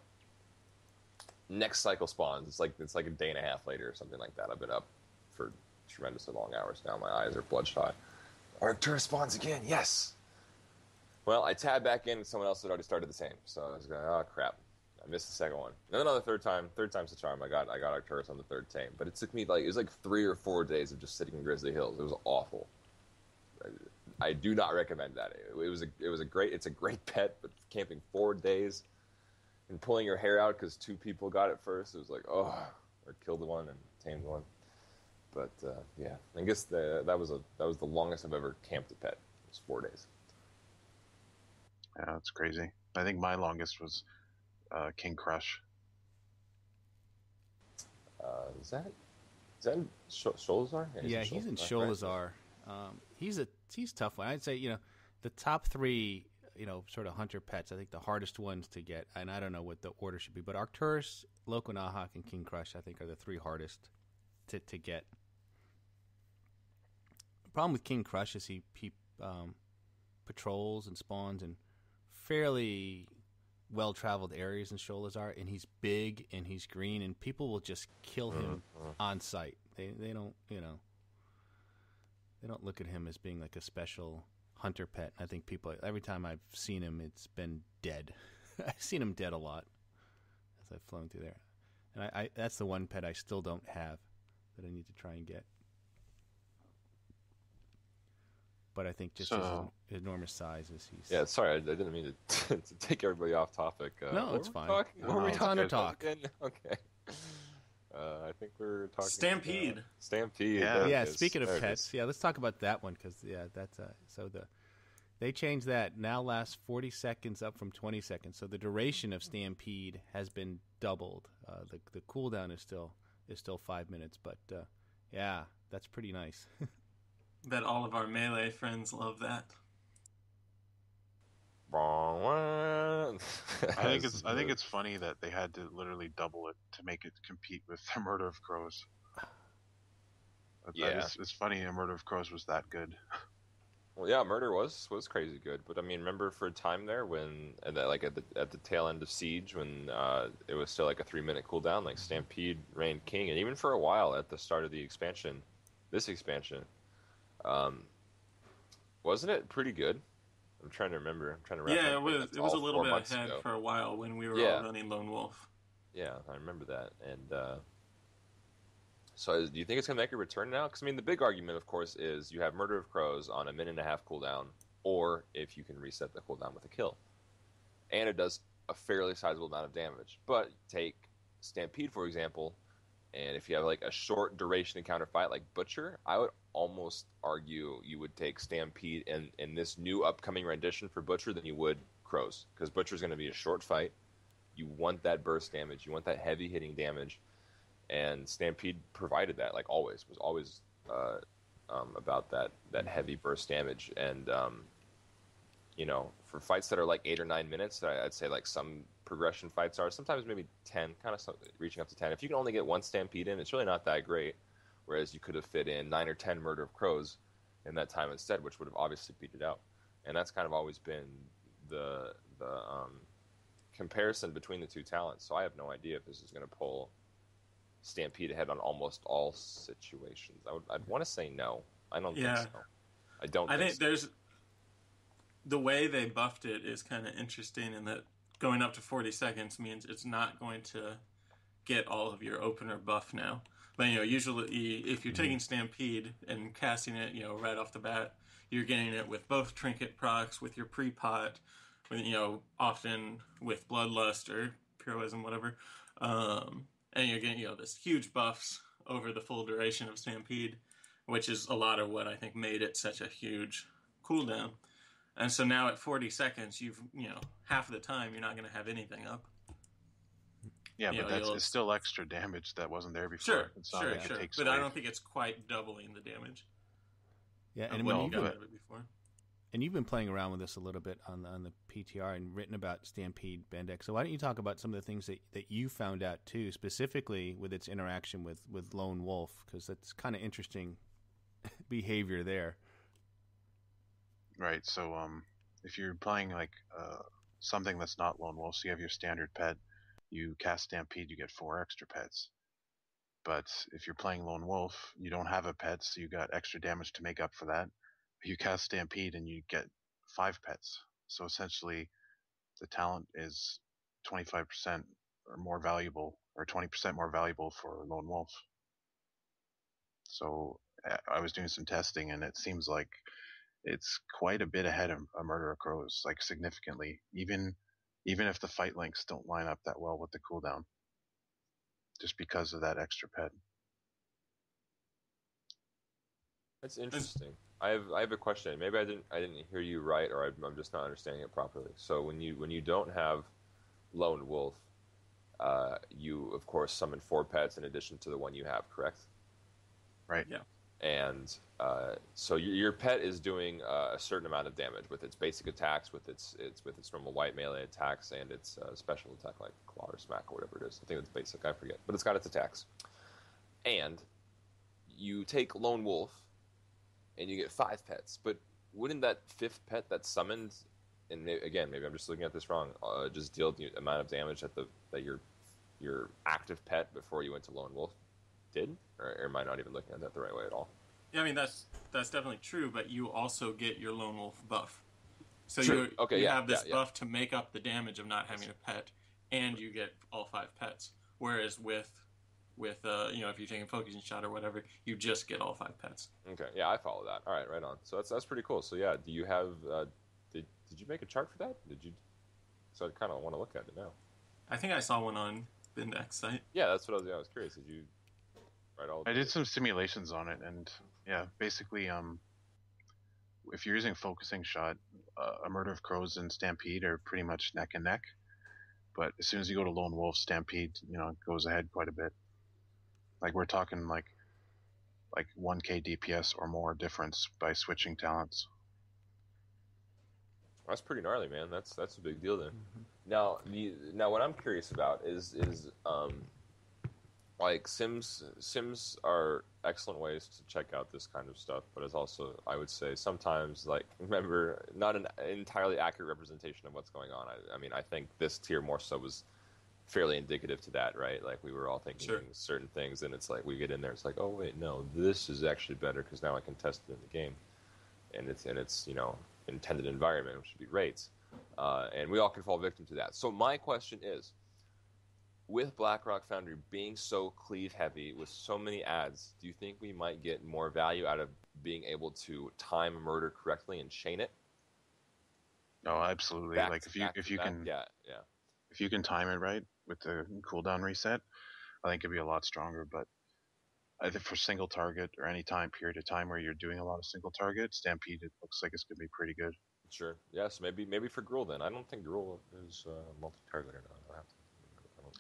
next cycle spawns. It's like a day and a half later or something like that. I've been up for tremendously long hours now. My eyes are bloodshot. Arcturus spawns again, yes! Well, I tabbed back in, and someone else had already started the same. So I was going, oh, crap. I missed the second one. And then on the third time's the charm. I got Arcturus on the third tame. But it took me, it was 3 or 4 days of just sitting in Grizzly Hills. It was awful. I do not recommend that. It's a great pet, but camping 4 days and pulling your hair out because 2 people got it first, it was like, oh, or killed one and tamed one. But, yeah, I guess that was the longest I've ever camped a pet. It was 4 days. Yeah, that's crazy. I think my longest was King Crush. Is that in Sholazar? Yeah, he's in Sholazar. Right? He's tough one. I'd say, the top 3, sort of hunter pets, I think the hardest ones to get, and I don't know what the order should be, but Arcturus, Loco Nahak, and King Crush, I think, are the 3 hardest to get. The problem with King Crush is he patrols and spawns in fairly well-traveled areas in Sholazar, and he's big and he's green, and people will just kill him on sight. They don't, they don't look at him as being like a special hunter pet. I think people, every time I've seen him, it's been dead. I've seen him dead a lot as I've flown through there. And I that's the one pet I still don't have that I need to try and get. But I think just his enormous size is he's... Yeah, sorry, I didn't mean to take everybody off topic. No, it's fine. We're Hunter talk. Okay. I think we're talking... Stampede. Stampede. Yeah, speaking of pets, let's talk about that one, because, that's... They changed that. Now lasts 40 seconds up from 20 seconds, so the duration of Stampede has been doubled. The cooldown is still 5 minutes, but, that's pretty nice. Bet all of our melee friends love that. I think it's funny that they had to literally double it to make it compete with the Murder of Crows. It's funny. Murder of Crows was that good. Well, yeah, Murder was crazy good, but I mean, remember for a time there when at the tail end of Siege when it was still like a 3-minute cooldown, like Stampede reigned king, and even for a while at the start of the expansion, this expansion. Wasn't it pretty good? I'm trying to remember. Yeah, it was a little bit ahead for a while when we were all running Lone Wolf. Yeah, I remember that. And so do you think it's going to make a return now? Because, I mean, the big argument, of course, is you have Murder of Crows on a 1.5-minute cooldown, or if you can reset the cooldown with a kill. And it does a fairly sizable amount of damage. But take Stampede, for example, and if you have like a short duration encounter fight like Butcher, I would almost argue you would take Stampede in this new upcoming rendition for Butcher than you would Crows, because Butcher's going to be a short fight. You want that burst damage, you want that heavy hitting damage, and Stampede provided that. Like always, was always about that heavy burst damage. And for fights that are like 8 or 9 minutes, I'd say like some progression fights are sometimes maybe 10, kind of reaching up to 10. If you can only get one stampede in, it's really not that great. Whereas you could have fit in 9 or 10 Murder of Crows in that time instead, which would have obviously beat it out. And that's kind of always been the comparison between the two talents. So I have no idea if this is going to pull Stampede ahead on almost all situations. I'd want to say no. I don't think so. I think there's the way they buffed it is kind of interesting in that going up to 40 seconds means it's not going to get all of your opener buff now. But usually if you're taking Stampede and casting it, right off the bat, you're getting it with both trinket procs, with your pre-pot, with, often with Bloodlust or Heroism, whatever. And you're getting, this huge buffs over the full duration of Stampede, which is a lot of what I think made it such a huge cooldown. And so now at 40 seconds, half of the time you're not going to have anything up. Yeah, but it's still extra damage that wasn't there before. Sure, it's not like it takes but away. I don't think it's quite doubling the damage. Yeah, and when you got out of it before. And you've been playing around with this a little bit on the PTR and written about Stampede Bendak. So why don't you talk about some of the things that you found out too, specifically with its interaction with Lone Wolf, because that's kind of interesting behavior there. Right. So if you're playing like something that's not Lone Wolf, so you have your standard pet, you cast Stampede, you get 4 extra pets. But if you're playing Lone Wolf, you don't have a pet, so you got extra damage to make up for that. You cast Stampede and you get 5 pets. So essentially, the talent is 25% or more valuable, or 20% more valuable for Lone Wolf. So I was doing some testing, and it seems like it's quite a bit ahead of a Murder of Crows, like significantly. Even if the fight links don't line up that well with the cooldown, just because of that extra pet. That's interesting. I have a question. Maybe I didn't hear you right, or I'm just not understanding it properly. So when you don't have Lone Wolf, you of course summon 4 pets in addition to the one you have, correct? Right. Yeah. And so your pet is doing a certain amount of damage with its basic attacks, with its normal white melee attacks, and its special attack like Claw or Smack or whatever it is. I think it's basic. I forget, but it's got its attacks. And you take Lone Wolf, and you get 5 pets. But wouldn't that 5th pet that's summoned, and maybe I'm just looking at this wrong, just deal the amount of damage that your active pet before you went to Lone Wolf did? Or am I not even looking at that the right way at all? Yeah, I mean that's definitely true, but you also get your Lone Wolf buff. So True. you have this buff to make up the damage of not having a pet, and you get all 5 pets. Whereas with if you're taking focusing shot or whatever, you just get all 5 pets. Okay, yeah, I follow that. All right, right on. So that's pretty cool. So yeah, do you have did you make a chart for that? Did you? So I kind of want to look at it now. I think I saw one on Bendak's site. Yeah, that's what I was curious. Did you write all? I did some simulations on it, and yeah, basically, if you're using focusing shot, a Murder of Crows and Stampede are pretty much neck and neck. But as soon as you go to Lone Wolf, Stampede, goes ahead quite a bit. Like we're talking like 1k DPS or more difference by switching talents. That's pretty gnarly, man. That's a big deal then. Mm-hmm. Now what I'm curious about is like sims are excellent ways to check out this kind of stuff, but it's also, I would say, sometimes remember, not an entirely accurate representation of what's going on. I mean, I think this tier more so was fairly indicative to that, right? Like we were all thinking certain things, and it's like we get in there, it's like, oh wait, no, this is actually better because now I can test it in the game, and it's intended environment, which would be raids, and we all can fall victim to that. So my question is, with Blackrock Foundry being so cleave heavy with so many ads, do you think we might get more value out of being able to time a murder correctly and chain it? No, absolutely. If you can time it right with the cooldown reset, I think it'd be a lot stronger. But I think for single target or any period of time where you're doing a lot of single target, Stampede, it looks like it's gonna be pretty good. Sure. Yes. Maybe for Gruul then. I don't think Gruul is multi-target or not.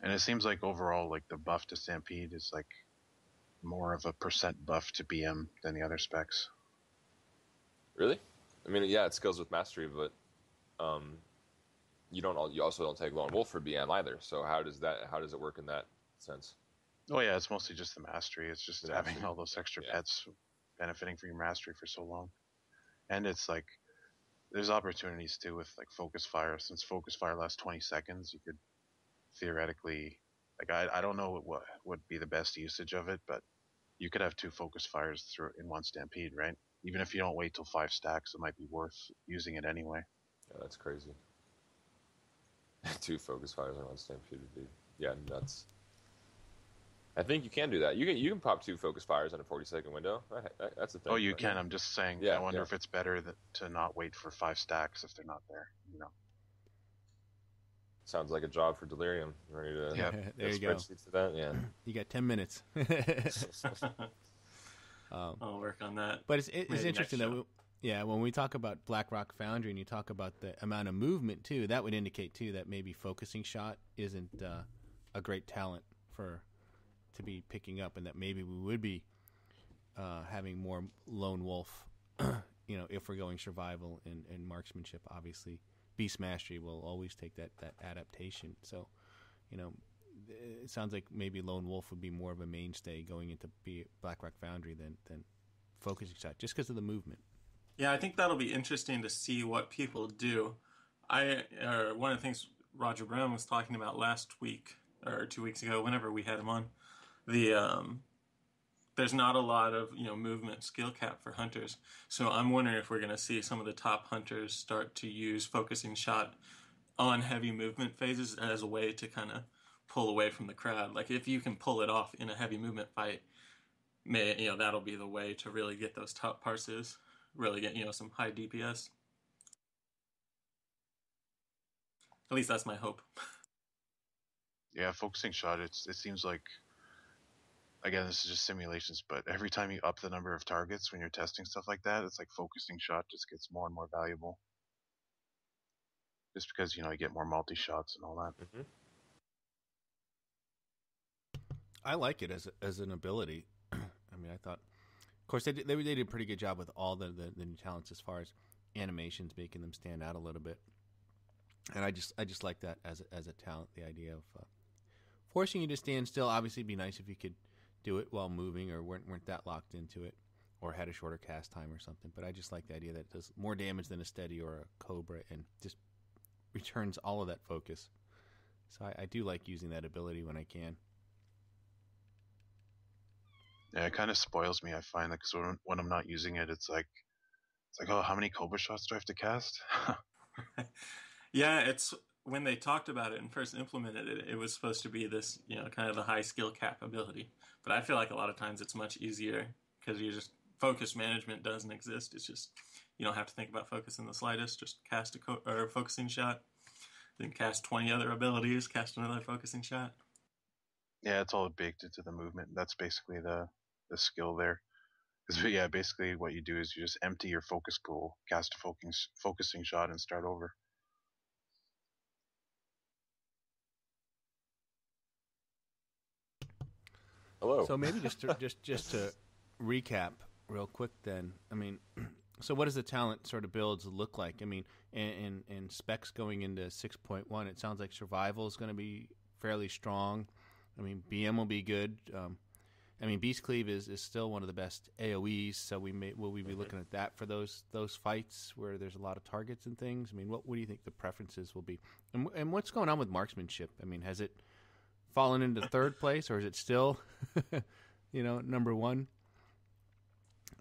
And it seems like overall, like the buff to Stampede is like more of a percent buff to BM than the other specs. Really? I mean, yeah, it scales with mastery, but you also don't take Lone Wolf for BM either. So how does it work in that sense? Oh yeah, it's mostly just the mastery. It's just The having mastery. all those extra Yeah. pets benefiting from your mastery for so long. And it's like there's opportunities too with like focus fire. Since focus fire lasts 20 seconds, you could theoretically, like I don't know what would be the best usage of it, but you could have 2 focus fires through in one stampede, right? Even if you don't wait till 5 stacks, it might be worth using it anyway. Yeah, that's crazy. 2 focus fires on one stampede would be nuts. I think you can do that. You can pop 2 focus fires in a 40-second window. That's the thing. Oh, you can. I'm just saying. Yeah, I wonder yeah. if it's better to not wait for 5 stacks if they're not there. You know. Sounds like a job for Delirium. Ready to There you go. spreadsheets to that? Yeah. You got 10 minutes. I'll work on that. But it's Maybe interesting next that when we talk about Blackrock Foundry and you talk about the amount of movement too, that would indicate too that maybe focusing shot isn't a great talent to be picking up, and that maybe we would be having more lone wolf, if we're going survival and marksmanship. Obviously, beast mastery will always take that adaptation. So, it sounds like maybe lone wolf would be more of a mainstay going into Blackrock Foundry than focusing shot, just because of the movement. Yeah, I think that'll be interesting to see what people do. One of the things Roger Brown was talking about last week or 2 weeks ago, whenever we had him on, there's not a lot of movement skill cap for hunters. So I'm wondering if we're going to see some of the top hunters start to use focusing shot on heavy movement phases as a way to kind of pull away from the crowd. Like if you can pull it off in a heavy movement fight, that'll be the way to really get those top parses, really get some high DPS. At least that's my hope. Yeah, focusing shot. It seems like, again, this is just simulations, but every time you up the number of targets when you're testing stuff like that, it's like focusing shot just gets more and more valuable. Just because you get more multi shots and all that. Mm-hmm. I like it as an ability. I mean, I thought, of course, they did a pretty good job with all the new talents as far as animations, making them stand out a little bit. And I just like that as a talent. The idea of forcing you to stand still. Obviously, it'd be nice if you could do it while moving or weren't that locked into it, or had a shorter cast time or something. But I just like the idea that it does more damage than a steady or a cobra, and just returns all of that focus. So I do like using that ability when I can. Yeah, it kind of spoils me. I find that because when I'm not using it, it's like, oh, how many cobra shots do I have to cast? Yeah, it's when they talked about it and first implemented it, it was supposed to be this, kind of the high skill cap ability. But I feel like a lot of times it's much easier because focus management doesn't exist. It's just, you don't have to think about focus in the slightest. Just cast a focusing shot, then cast 20 other abilities, cast another focusing shot. Yeah, it's all baked into the movement. That's basically the skill there. Because yeah, basically what you do is you just empty your focus pool, cast a focusing shot, and start over. Hello. So maybe just to recap real quick then. I mean, so what does the talent sort of builds look like? I mean, and specs going into 6.1, it sounds like survival is going to be fairly strong. I mean, BM will be good. I mean, Beast Cleave is still one of the best AoEs, so will we be looking at that for those fights where there's a lot of targets and things? I mean, what do you think the preferences will be? And what's going on with marksmanship? I mean, has it fallen into third place, or is it still, number one?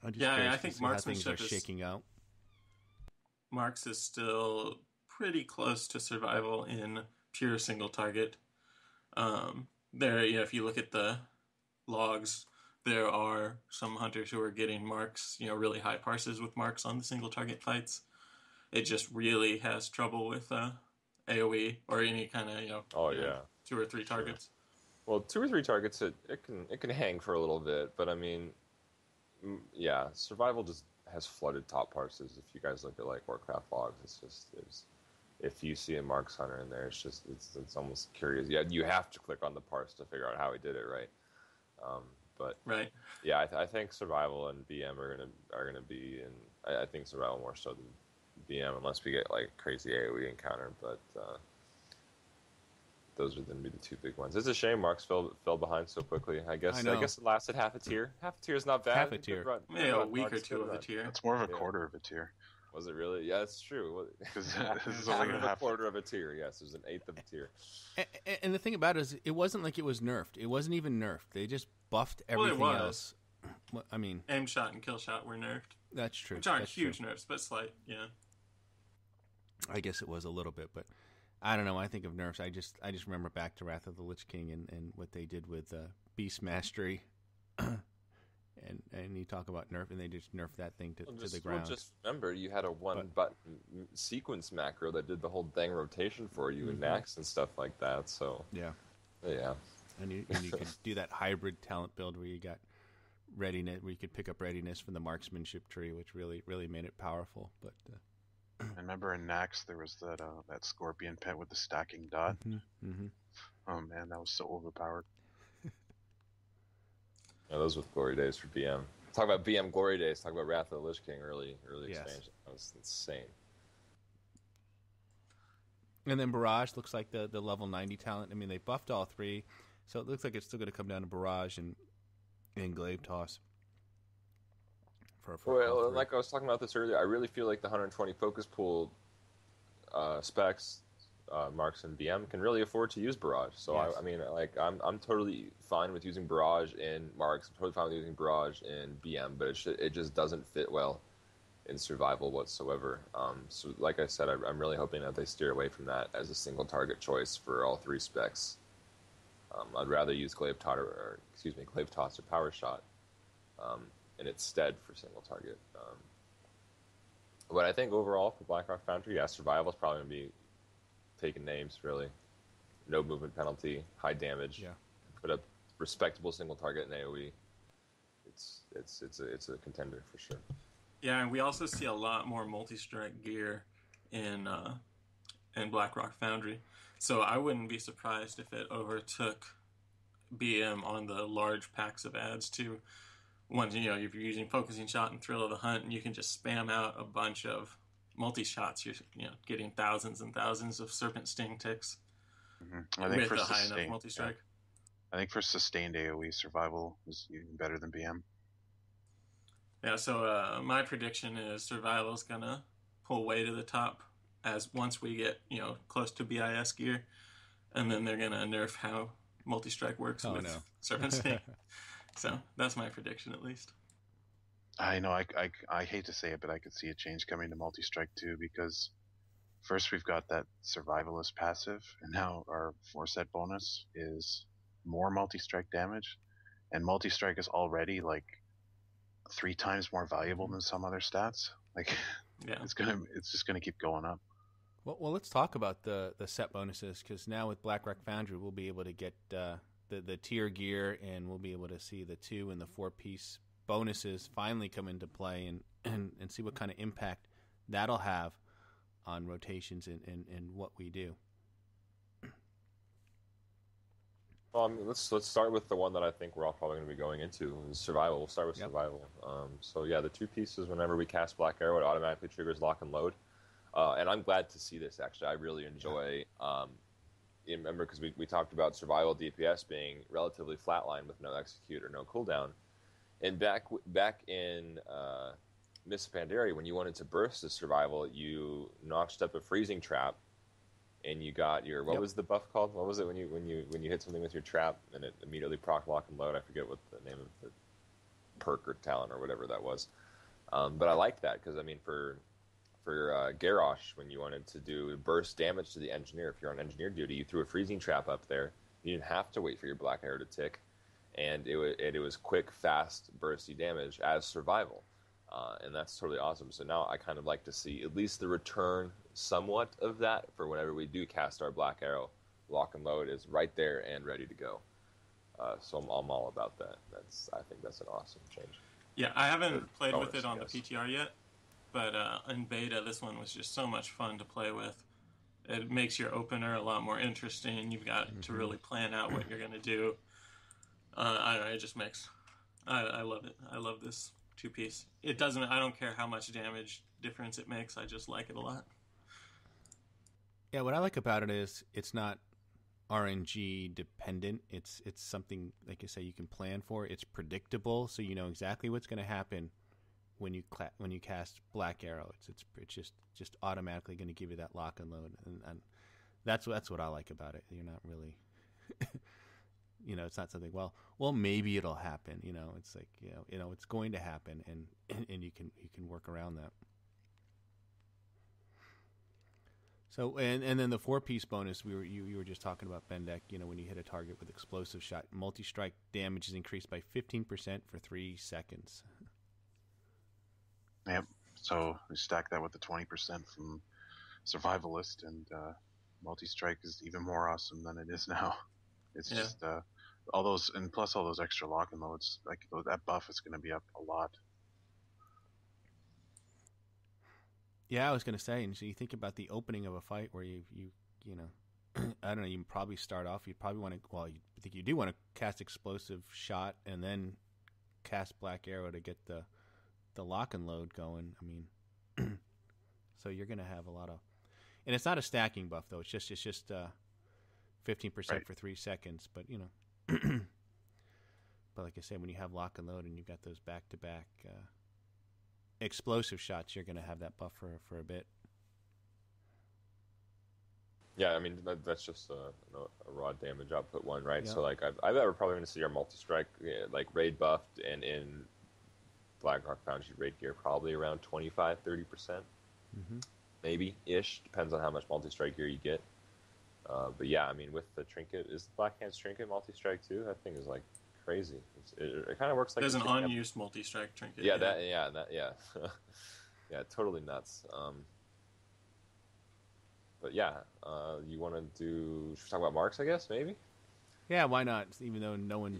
I'm just curious I think to see how marksmanship things are shaking out. Marks is still pretty close to survival in pure single target. If you look at the logs, there are some hunters who are getting marks, really high parses with marks on the single target fights. It just really has trouble with AoE or any kind of 2 or 3 targets. Well, 2 or 3 targets, it can hang for a little bit, but I mean, yeah, survival just has flooded top parses. If you guys look at like Warcraft logs, if you see a Marks Hunter in there, it's almost curious. Yeah, you have to click on the parse to figure out how he did it right. But Right. yeah, I think Survival and BM are gonna be, and I think Survival more so than BM, unless we get like a crazy AOE encounter. But those are going to be the two big ones. It's a shame Marks fell behind so quickly. I guess it lasted half a tier. Half a tier is not bad. Half a tier. Maybe a week or two of the tier. It's more of a quarter of a tier. Was it really? Yeah, it's true. Because this is half only of a quarter of a tier. Yes, there's an eighth of a tier. And the thing about it is, it wasn't like it was nerfed. It wasn't even nerfed. They just buffed everything else. Well, I mean, aim shot and kill shot were nerfed. That's true. Which aren't huge nerfs, but slight. Yeah. I guess it was a little bit, but I don't know. I think of nerfs. I just remember back to Wrath of the Lich King and what they did with Beast Mastery. And you talk about nerf, and they just nerfed that thing to the ground. Just remember, you had a one-button sequence macro that did the whole dang rotation for you in Nax and stuff like that. So yeah. And you could do that hybrid talent build where you got readiness, where you could pick up readiness from the marksmanship tree, which really made it powerful. But I remember in Nax there was that scorpion pet with the stacking dot. Mm-hmm. Oh man, that was so overpowered. Yeah, those were glory days for BM. Talk about BM glory days. Talk about Wrath of the Lich King early expansion. That was insane. And then Barrage looks like the level 90 talent. I mean, they buffed all three, so it looks like it's still going to come down to Barrage and Glaive Toss. Well, like I was talking about this earlier, I really feel like the 120 focus pool specs, Marks and BM can really afford to use Barrage. So yes. I mean, like I'm totally fine with using Barrage in Marks. I'm totally fine with using Barrage in BM, but it just doesn't fit well in Survival whatsoever. So like I said, I'm really hoping that they steer away from that as a single target choice for all three specs. I'd rather use Glaive Toss or Power Shot in its stead for single target. But I think overall for Blackrock Foundry, Survival is probably going to be taking names, really. No movement penalty, high damage. Yeah. Put a respectable single target in AoE. It's a contender for sure. Yeah, and we also see a lot more multi-strike gear in Blackrock Foundry. So I wouldn't be surprised if it overtook BM on the large packs of ads too. Once if you're using Focusing Shot and Thrill of the Hunt, and you can just spam out a bunch of multi-shots, you're getting thousands and thousands of Serpent Sting ticks I think with for a high enough multi-strike. I think for sustained AoE, Survival is even better than BM. Yeah, so my prediction is Survival is going to pull way to the top once we get close to BIS gear, and then they're going to nerf how multi-strike works with Serpent Sting. So that's my prediction, at least. I know, I hate to say it, but I could see a change coming to multi-strike too, because first we've got that Survivalist passive, and now our 4-set bonus is more multi-strike damage, and multi-strike is already like 3 times more valuable than some other stats. Like, yeah, it's just gonna keep going up. Well, let's talk about the set bonuses, because now with Blackrock Foundry, we'll be able to get the tier gear, and we'll be able to see the 2 and the 4-piece bonuses finally come into play, and see what kind of impact that'll have on rotations and what we do. Well, I mean, let's start with the one that I think we're all probably going to be going into, Survival. We'll start with Survival. So yeah, the 2 pieces, whenever we cast Black Arrow, it automatically triggers lock and load. And I'm glad to see this, actually. I really enjoy... you remember, because we talked about Survival DPS being relatively flatline with no execute or no cooldown. And back in Mists of Pandaria, when you wanted to burst the Survival, you notched up a freezing trap, and you got your what was the buff called? What was it when you hit something with your trap and it immediately proc lock and load? I forget what the name of the perk or talent or whatever that was. But I liked that because I mean for Garrosh, when you wanted to do burst damage to the engineer, if you're on engineer duty, you threw a freezing trap up there. You didn't have to wait for your Black Arrow to tick, and it was quick, fast, bursty damage as Survival. And that's totally awesome. So now I kind of like to see at least the return somewhat of that for whenever we do cast our Black Arrow. Lock and load is right there and ready to go. So I'm all about that. I think that's an awesome change. Yeah, I haven't played with it on the PTR yet, but in beta, this one was just so much fun to play with. It makes your opener a lot more interesting. You've got to really plan out what you're going to do. I don't know, it just makes I love it. I love this 2-piece. It doesn't. I don't care how much damage difference it makes. I just like it a lot. Yeah, what I like about it is it's not RNG dependent. It's something, like I say, you can plan for. It's predictable, so you know exactly what's going to happen when you cast Black Arrow. It's just automatically going to give you that lock and load, and that's what I like about it. You're not really, it's not something. Well, maybe it'll happen. It's like it's going to happen, and you can work around that. So and then the 4-piece bonus you were just talking about, Bendak. When you hit a target with explosive shot, multi-strike damage is increased by 15% for 3 seconds. Yep. So we stack that with the 20% from Survivalist, and multi-strike is even more awesome than it is now. It's just all those, and plus all those extra lock and loads. Like that buff is going to be up a lot. Yeah, I was going to say, and so you think about the opening of a fight where you I don't know, you probably start off, you probably want to, I think you do want to cast explosive shot and then cast Black Arrow to get the lock and load going. I mean, so you're going to have a lot of, and it's not a stacking buff though. It's just 15% for 3 seconds, but but like I said, when you have lock and load and you've got those back-to-back explosive shots, you're going to have that buff for a bit. Yeah, I mean that's just a raw damage output one, right? Yeah. So like I've ever probably going to see our multi-strike like raid buffed, and in Blackrock Foundry raid gear probably around 25-30%, maybe ish, depends on how much multi-strike gear you get. But yeah, I mean with the trinket, is the Black Hand's trinket multi-strike too? That thing is like crazy. It kind of works like there's an unused multi-strike trinket. Yeah, yeah, totally nuts. But yeah, you want to should we talk about marks, I guess, maybe? Yeah, why not? Even though no one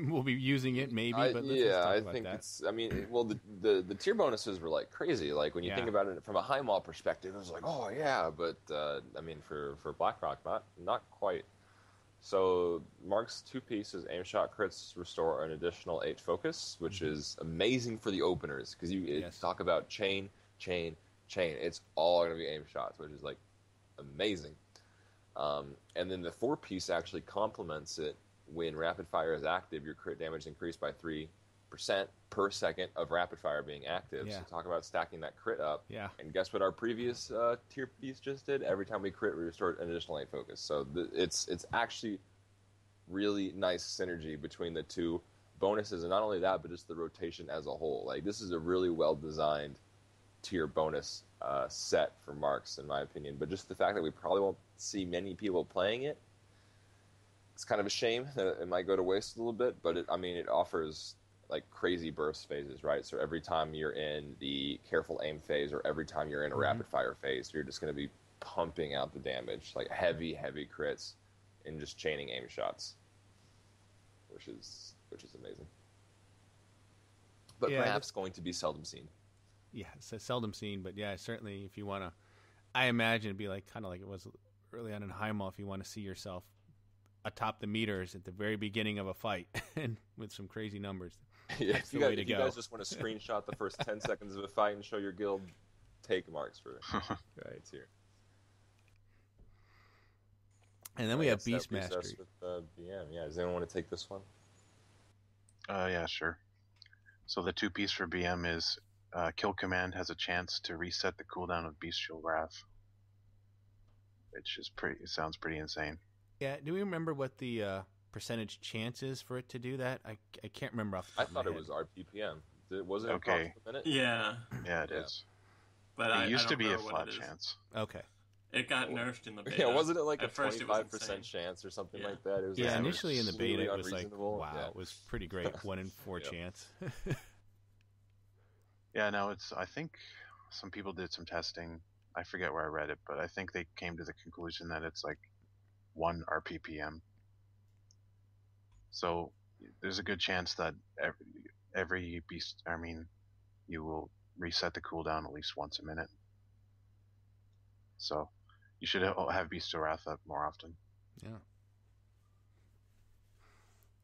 will be using it, maybe. But let's talk about that. It's. I mean, well, the tier bonuses were like crazy. Like when you think about it from a high mall perspective, it was like, oh yeah, but I mean, for Blackrock, not quite. So Mark's 2-pieces aim shot crits restore an additional 8 focus, which is amazing for the openers because you talk about chain. It's all going to be aim shots, which is like amazing. And then the 4-piece actually complements it. When rapid fire is active, your crit damage is increased by 3% per second of rapid fire being active. Yeah. So talk about stacking that crit up. Yeah. And guess what our previous tier piece just did? Every time we crit, we restored an additional 8 focus. So it's actually really nice synergy between the two bonuses, and not only that, but just the rotation as a whole. Like this is a really well designed tier bonus set for marks, in my opinion. But just the fact that we probably won't see many people playing it, it's kind of a shame that it might go to waste a little bit. But it offers like crazy burst phases, right? So every time you're in the careful aim phase, or every time you're in a rapid fire phase, you're just going to be pumping out the damage, like heavy crits, and just chaining aim shots, which is amazing. But perhaps going to be seldom seen. Yeah, it's seldom seen, but yeah, certainly if you want to, I imagine it'd be like kind of like it was early on in High Mall. If you want to see yourself atop the meters at the very beginning of a fight and with some crazy numbers, that's the way to go. If you guys just want to screenshot the first 10 seconds of a fight and show your guild, take marks for it. Right, it's here. And then we have Beast Mastery. With BM. Yeah, does anyone want to take this one? Yeah, sure. So the 2-piece for BM is Kill Command has a chance to reset the cooldown of Bestial Wrath, which is it sounds pretty insane. Yeah, do we remember what the percentage chance is for it to do that? I can't remember off the top of my head. I thought it was RPPM. Wasn't it Okay. a minute? Yeah. Yeah, it is. But it used to be a what flat chance. Okay. It got nerfed in the beta. Yeah, wasn't it like At a first it was 25% insane. chance or something like that? It was Yeah, like, initially in the beta it was like, unreasonable. wow, Yeah. it was pretty great. 1 in 4 chance. Yeah, no, I think some people did some testing. I forget where I read it, but I think they came to the conclusion that it's like 1 RPPM. So there's a good chance that every beast, you will reset the cooldown at least once a minute. So you should have Beast of Wrath up more often. Yeah.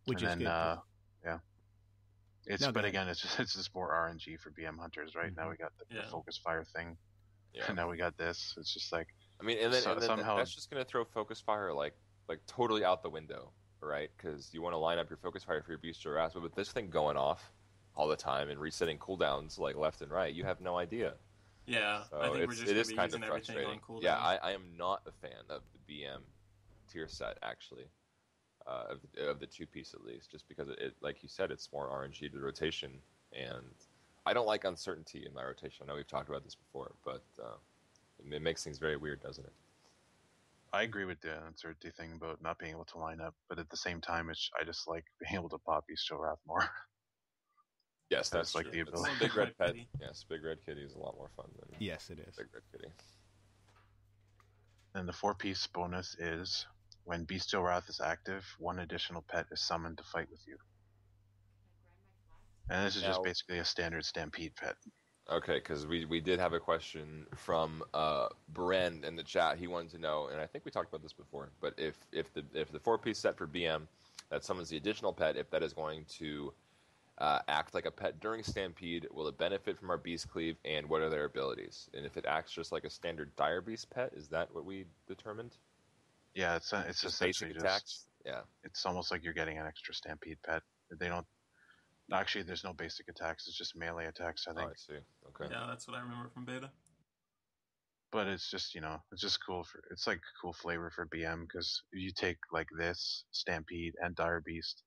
Which is good. Yeah. No, again, it's just more RNG for BM hunters, right? Now we got the focus fire thing, and now we got this. It's just like, I mean, and then somehow that's just gonna throw focus fire like totally out the window, right? Because you want to line up your focus fire for your beast or wrath, but with this thing going off all the time and resetting cooldowns like left and right, you have no idea. Yeah, So I think we're just going to be kind using of everything on frustrating. cooldown. Yeah, I am not a fan of the BM tier set actually, of the 2-piece at least, just because it like you said, it's more RNG to rotation, and I don't like uncertainty in my rotation. I know we've talked about this before, but it makes things very weird, doesn't it? I agree with the uncertainty thing about not being able to line up, but at the same time, I just like being able to pop Bestial Wrath more. Yes, that's like true. the ability. Big red pet. Yes, big red kitty is a lot more fun than Yes, it is. big red kitty. And the 4-piece bonus is when Bestial Wrath is active, one additional pet is summoned to fight with you. And this is just basically a standard Stampede pet. Okay, because we did have a question from Bren in the chat. He wanted to know, and I think we talked about this before, but if the 4-piece set for BM that summons the additional pet, if that is going to act like a pet during Stampede, will it benefit from our Beast Cleave, and what are their abilities? And if it acts just like a standard Dire Beast pet, is that what we determined? Yeah, it's Just essentially basic attacks? Yeah. It's almost like you're getting an extra Stampede pet. They don't... Actually, there's no basic attacks. It's just melee attacks, I think. Oh, I see. Okay. Yeah, that's what I remember from beta. But it's just, it's just cool it's like cool flavor for BM, because you take like this, Stampede, and Dire Beast,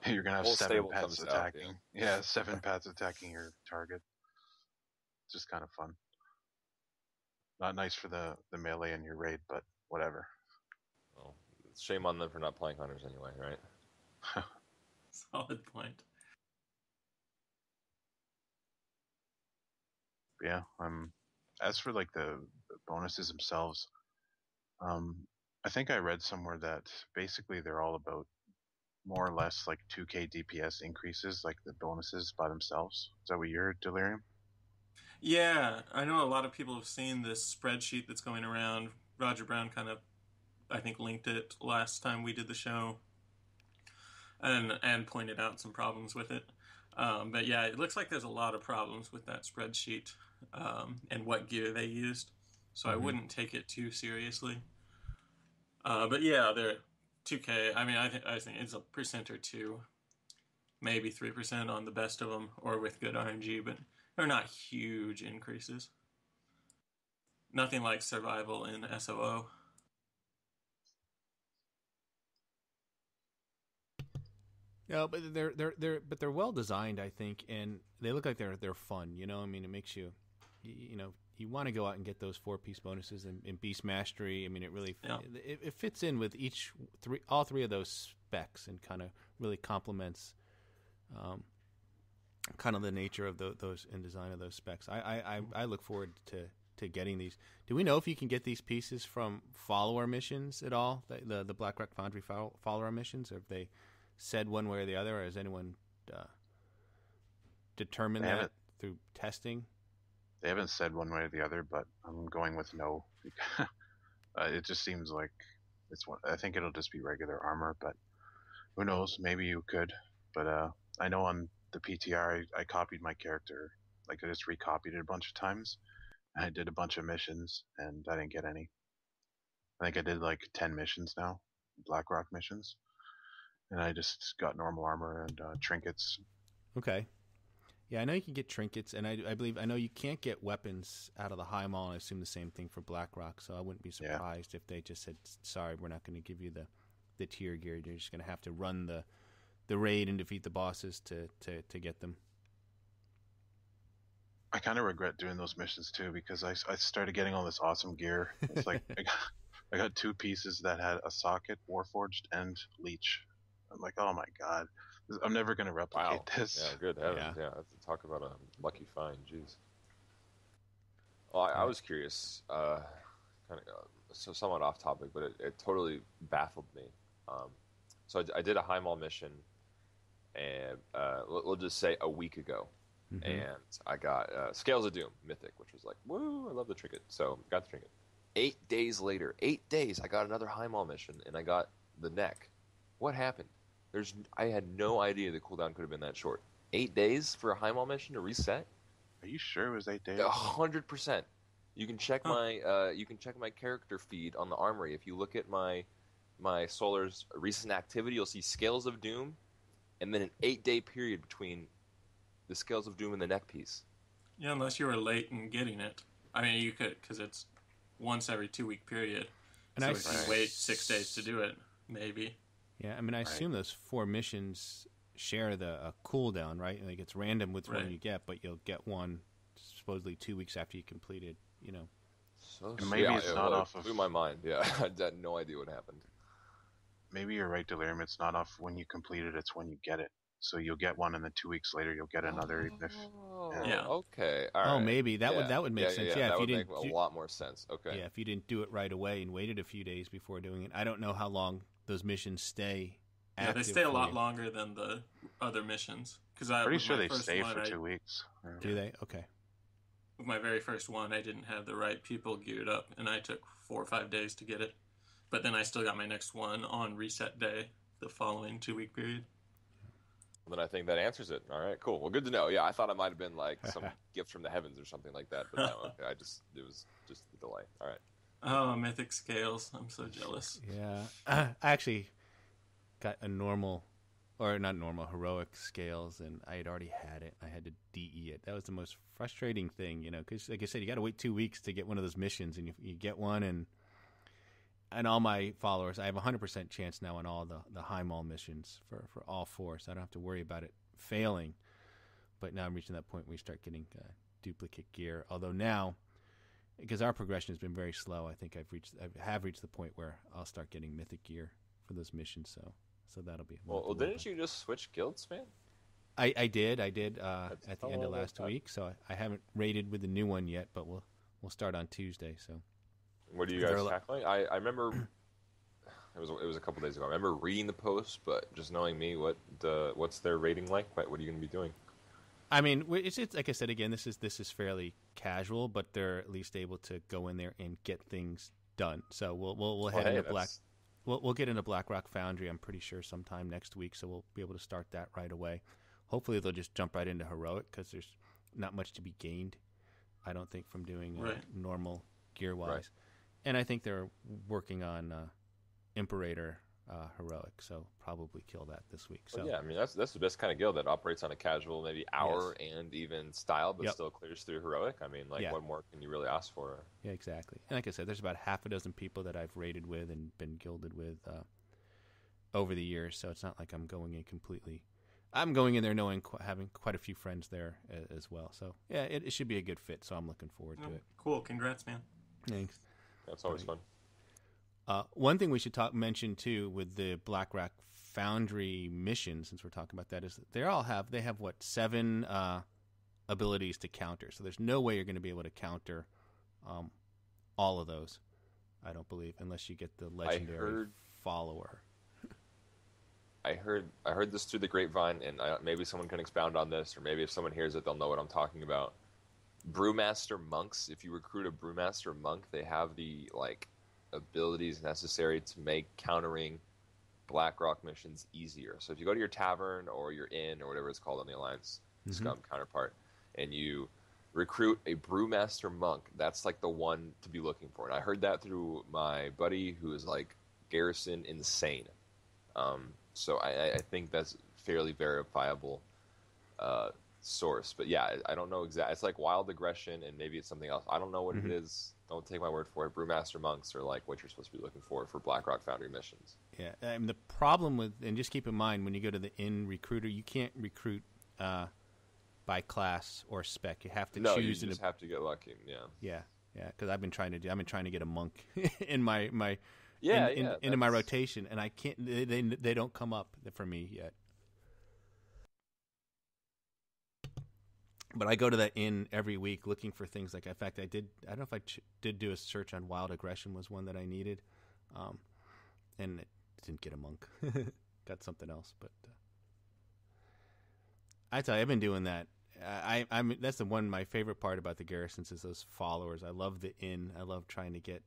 you're gonna have 7 pets attacking. Yeah, 7 pets attacking your target. It's just kind of fun. Not nice for the melee in your raid, but whatever. Well, shame on them for not playing hunters anyway, right? Solid point. Yeah, as for like the bonuses themselves, I think I read somewhere that basically they're all about more or less like 2k DPS increases, like the bonuses by themselves. Is that what you heard, Delirium? Yeah, I know a lot of people have seen this spreadsheet that's going around. Roger Brown kind of, I think, linked it last time we did the show, and pointed out some problems with it. But yeah, it looks like there's a lot of problems with that spreadsheet and what gear they used. So I wouldn't take it too seriously. But yeah, they're 2K. I mean, I think it's a percent or two, maybe 3% on the best of them, or with good RNG, but they're not huge increases. Nothing like survival in SOO. No, but they're well designed, I think, and they look like they're fun. I mean, it makes you you want to go out and get those 4-piece bonuses in Beast Mastery. I mean, it really it fits in with all three of those specs, and kind of really complements kind of the nature of those and design of those specs. I look forward to getting these. Do we know if you can get these pieces from follower missions at all? The Blackrock Foundry follower missions, or if they said one way or the other, or has anyone determined that through testing? They haven't said one way or the other, but I'm going with no. It just seems like I think it'll just be regular armor, but who knows? Maybe you could. But I know on the PTR, I copied my character. Like, I just recopied it a bunch of times, and I did a bunch of missions, and I didn't get any. I think I did like 10 missions now, Blackrock missions, and I just got normal armor and trinkets. Okay. Yeah, I know you can get trinkets, and I know you can't get weapons out of the High Mall, and I assume the same thing for Blackrock, so I wouldn't be surprised if they just said, sorry, we're not going to give you the tier gear. You're just going to have to run the raid and defeat the bosses to get them. I kind of regret doing those missions, too, because I started getting all this awesome gear. It's like, I got 2 pieces that had a socket, Warforged, and Leech. I'm like, oh my god. I'm never going to replicate this. Yeah, good heavens. Yeah, I have to talk about a lucky find. Jeez. Well, I was curious, kind of so somewhat off topic, but it totally baffled me. So I did a High Mall mission, and we'll just say a week ago, and I got Scales of Doom Mythic, which was like, woo, I love the trinket. So got the trinket. 8 days later, 8 days, I got another High Mall mission, and I got the neck. What happened? I had no idea the cooldown could have been that short. 8 days for a Heimdall mission to reset? Are you sure it was 8 days? 100%. You can check my character feed on the Armory. If you look at my Solar's recent activity, you'll see Scales of Doom, and then an 8-day period between the Scales of Doom and the neck piece. Yeah, unless you were late in getting it. I mean, you could, because it's once every 2-week period. And so if you wait 6 days to do it, maybe. Yeah, I mean, I assume those 4 missions share the cooldown, right? Like it's random which one you get, but you'll get one supposedly 2 weeks after you completed, you know. So maybe it's not off of... blew my mind. Yeah, I had no idea what happened. Maybe you're right, Delirium. It's not off when you complete it, it's when you get it. So you'll get one, and then 2 weeks later you'll get another, even if... Yeah. Okay. All right. Oh, maybe that would make sense. Yeah, that if would you make didn't a lot more sense. Okay. Yeah, if you didn't do it right away and waited a few days before doing it, I don't know how long those missions stay. Yeah, they stay a lot longer than the other missions. Pretty sure they stay for 2 weeks. Yeah. Do they? Okay. With my very first one, I didn't have the right people geared up, and I took 4 or 5 days to get it. But then I still got my next one on reset day, the following 2-week period. Then I think that answers it. All right, cool. Well, good to know. Yeah, I thought it might have been like some gift from the heavens or something like that. But no, okay, it was just the delay. All right. Oh, Mythic Scales. I'm so jealous. Yeah. I actually got a heroic Scales, and I had already had it. I had to DE it. That was the most frustrating thing, you know, because like I said, you got to wait 2 weeks to get one of those missions, and you get one, and all my followers, I have a 100% chance now on all the Heimdall missions for all 4, so I don't have to worry about it failing. But now I'm reaching that point where we start getting duplicate gear. Although now, because our progression has been very slow, I think I have reached the point where I'll start getting mythic gear for those missions. So that'll be. Well, didn't you just switch guilds, man? I did at the end of last week. So I haven't raided with the new one yet, but we'll start on Tuesday. So. What are you guys tackling? I remember it was a couple days ago. I remember reading the post, but just knowing me, what's their rating like? What are you going to be doing? I mean, it's like I said again. This is fairly casual, but they're at least able to go in there and get things done. So we'll head into we'll get into Blackrock Foundry. I'm pretty sure sometime next week, so we'll be able to start that right away. Hopefully, they'll just jump right into heroic because there's not much to be gained. I don't think from doing normal gear wise. Right. And I think they're working on Imperator heroic, so probably kill that this week. So yeah, I mean that's the best kind of guild that operates on a casual, maybe hour and even style, but still clears through heroic. I mean, what more can you really ask for? Yeah, exactly. And like I said, there's about half a dozen people that I've raided with and been gilded with over the years, so it's not like I'm going in completely. I'm going in there knowing having quite a few friends there as well. So yeah, it should be a good fit. So I'm looking forward to it. Cool, congrats, man. Thanks. That's always fun. One thing we should mention too with the Blackrock Foundry mission, since we're talking about that, is that they have 7 abilities to counter. So there's no way you're going to be able to counter all of those. I don't believe, unless you get the legendary follower. I heard this through the grapevine, and maybe someone can expound on this, or maybe if someone hears it, they'll know what I'm talking about. Brewmaster monks, if you recruit a Brewmaster monk, they have the abilities necessary to make countering Blackrock missions easier. So if you go to your tavern or your inn or whatever it's called on the Alliance Scum counterpart, and you recruit a Brewmaster monk, that's the one to be looking for. And I heard that through my buddy who is Garrison Insane. So I think that's fairly verifiable source. But yeah, I don't know exactly. It's Wild Aggression, and maybe it's something else. I don't know what it is. Don't take my word for it. Brewmaster monks are what you're supposed to be looking for Blackrock Foundry missions. Yeah, the problem with, and just keep in mind, when you go to the inn recruiter, you can't recruit by class or spec. You have to choose. No, you just have to get lucky. Yeah. Yeah. Because I've been trying to get a monk in my into my rotation, and I can't. They don't come up for me yet. But I go to that inn every week looking for things in fact, I don't know if I did do a search on Wild Aggression was one that I needed, and it didn't get a monk. Got something else, but I tell you, I've been doing that. That's the one. My favorite part about the garrisons is those followers. I love the inn. I love trying to get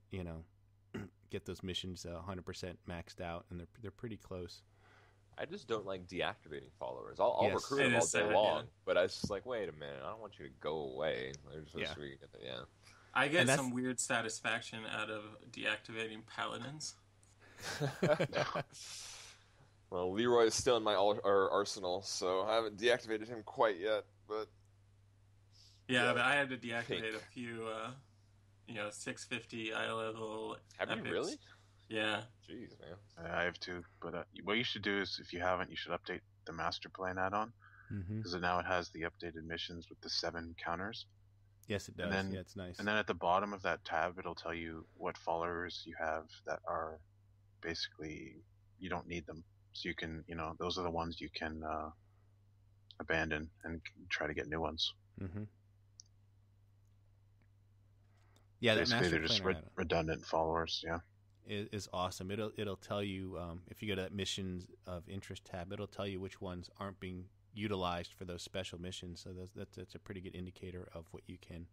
get those missions 100% maxed out, and they're pretty close. I just don't like deactivating followers. I'll Yes. recruit It them all is day sad, long, yeah. but I was just like, wait a minute, I don't want you to go away. They're supposed Yeah. to be, yeah. I get And that's- some weird satisfaction out of deactivating paladins. Well, Leroy is still in my arsenal, so I haven't deactivated him quite yet. But Yeah, Yeah, but I had to deactivate pink. a few, 650 eye level. have epics. you really? Yeah. Jeez, man. I have to, but what you should do is, if you haven't, you should update the Master Plan add-on, Mm-hmm. because now it has the updated missions with the 7 counters. Yes, it does. And then, yeah, it's nice. And then at the bottom of that tab, it'll tell you what followers you have that are basically, you don't need them. So you can, those are the ones you can abandon and try to get new ones. Mm-hmm. Yeah, that Basically, master they're just planner redundant followers. Yeah. is awesome. It'll tell you if you go to that missions of interest tab, it'll tell you which ones aren't being utilized for those special missions. So that's a pretty good indicator of what you can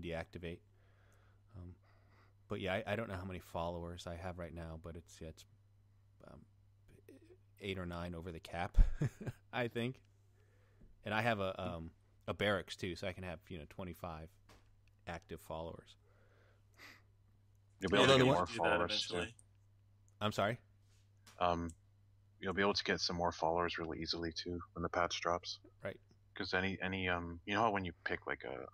deactivate. But yeah, I don't know how many followers I have right now, but it's 8 or 9 over the cap, I think. And I have a barracks too, so I can have 25 active followers. You'll be able to Although get the more Do that followers too. eventually. I'm sorry. You'll be able to get some more followers really easily too when the patch drops. Right. Because any you know how when you pick like a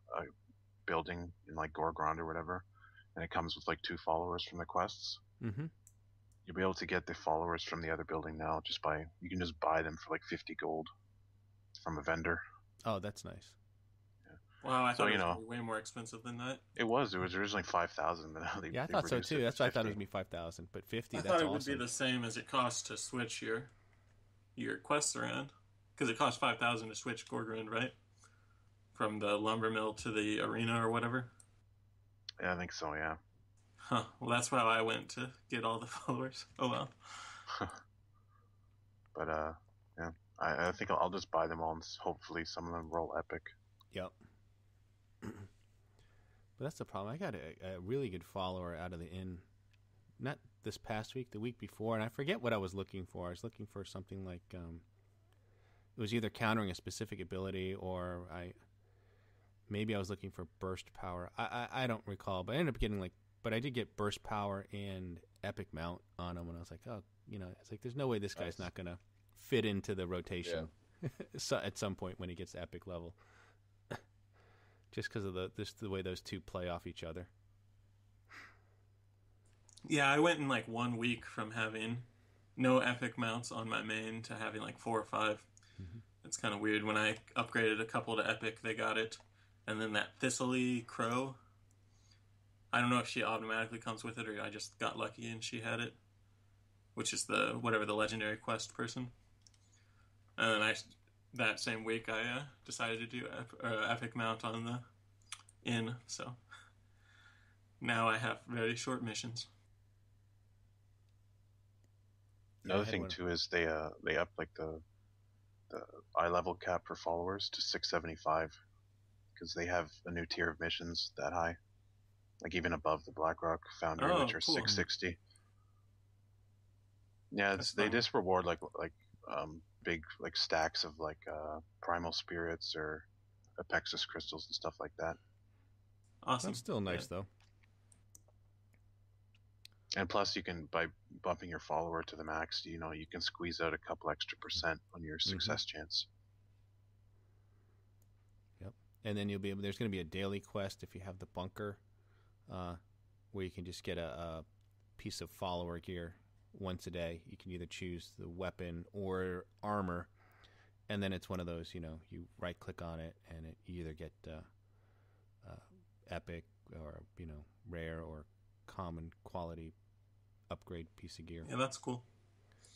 building in like Gorgrond or whatever, and it comes with like 2 followers from the quests, Mm-hmm. you'll be able to get the followers from the other building now. You can just buy them for like 50 gold from a vendor. Oh, that's nice. Wow, I So, thought it was gonna be way more expensive than that. It was originally 5,000, but now they Yeah, I thought so reduced it too. to That's why I thought it was 50. gonna be 5,000, but 50. I That's thought it awesome. would be the same as it costs to switch your quests around, because it costs 5,000 to switch Gorgrond, right? From the lumber mill to the arena or whatever. Yeah, I think so. Yeah. Huh. Well, that's why I went to get all the followers. Oh well. But yeah, I think I'll just buy them all, and hopefully some of them roll epic. Yep. But that's the problem. I got a really good follower out of the inn. Not this past week, the week before, and I forget what I was looking for. I was looking for something like it was either countering a specific ability, or maybe I was looking for burst power. I don't recall, but I ended up getting but I did get burst power and epic mount on him, and I was like, oh, it's like there's no way this guy's not gonna fit into the rotation so at some point when he gets to epic level, just because of the way those two play off each other. Yeah, I went in like 1 week from having no epic mounts on my main to having like 4 or 5. Mm-hmm. It's kind of weird. When I upgraded a couple to epic, they got it. And then that Thistly Crow, I don't know if she automatically comes with it or I just got lucky and she had it, which is the legendary quest person. And then that same week I decided to do epic mount on the inn, so now I have very short missions. Another thing too is they up like the eye level cap for followers to 675, because they have a new tier of missions that high, like even above the Blackrock Foundry, which are cool. 660. Yeah, That's they fun. just reward like big like stacks of like primal spirits or Apexis crystals and stuff like that. Awesome. That's still nice though. And plus, you can, by bumping your follower to the max, you can squeeze out a couple extra % on your success chance. Yep. And then there's going to be a daily quest if you have the bunker, where you can just get a piece of follower gear once a day. You can either choose the weapon or armor, and then it's one of those, you right click on it, and you either get epic or rare or common quality upgrade piece of gear. Yeah, that's cool.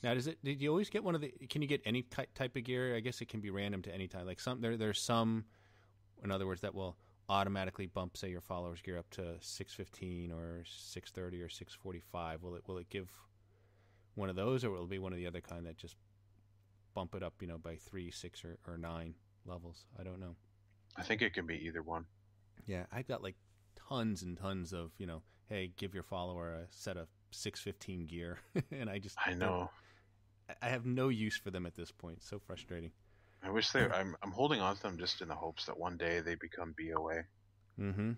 Now, did you always get one of the? Can you get any type of gear? I guess it can be random to any time. Like there's some, in other words, that will automatically bump, say, your followers gear up to 615 or 630 or 645. Will it give one of those, or will it be one of the other kind that just bump it up, by 3, 6, or 9 levels? I don't know. I think it can be either one. Yeah, I've got like tons and tons of, hey, give your follower a set of 615 gear. And I know. I have no use for them at this point. So frustrating. I wish I'm holding on to them just in the hopes that one day they become BOA. Mm-hmm.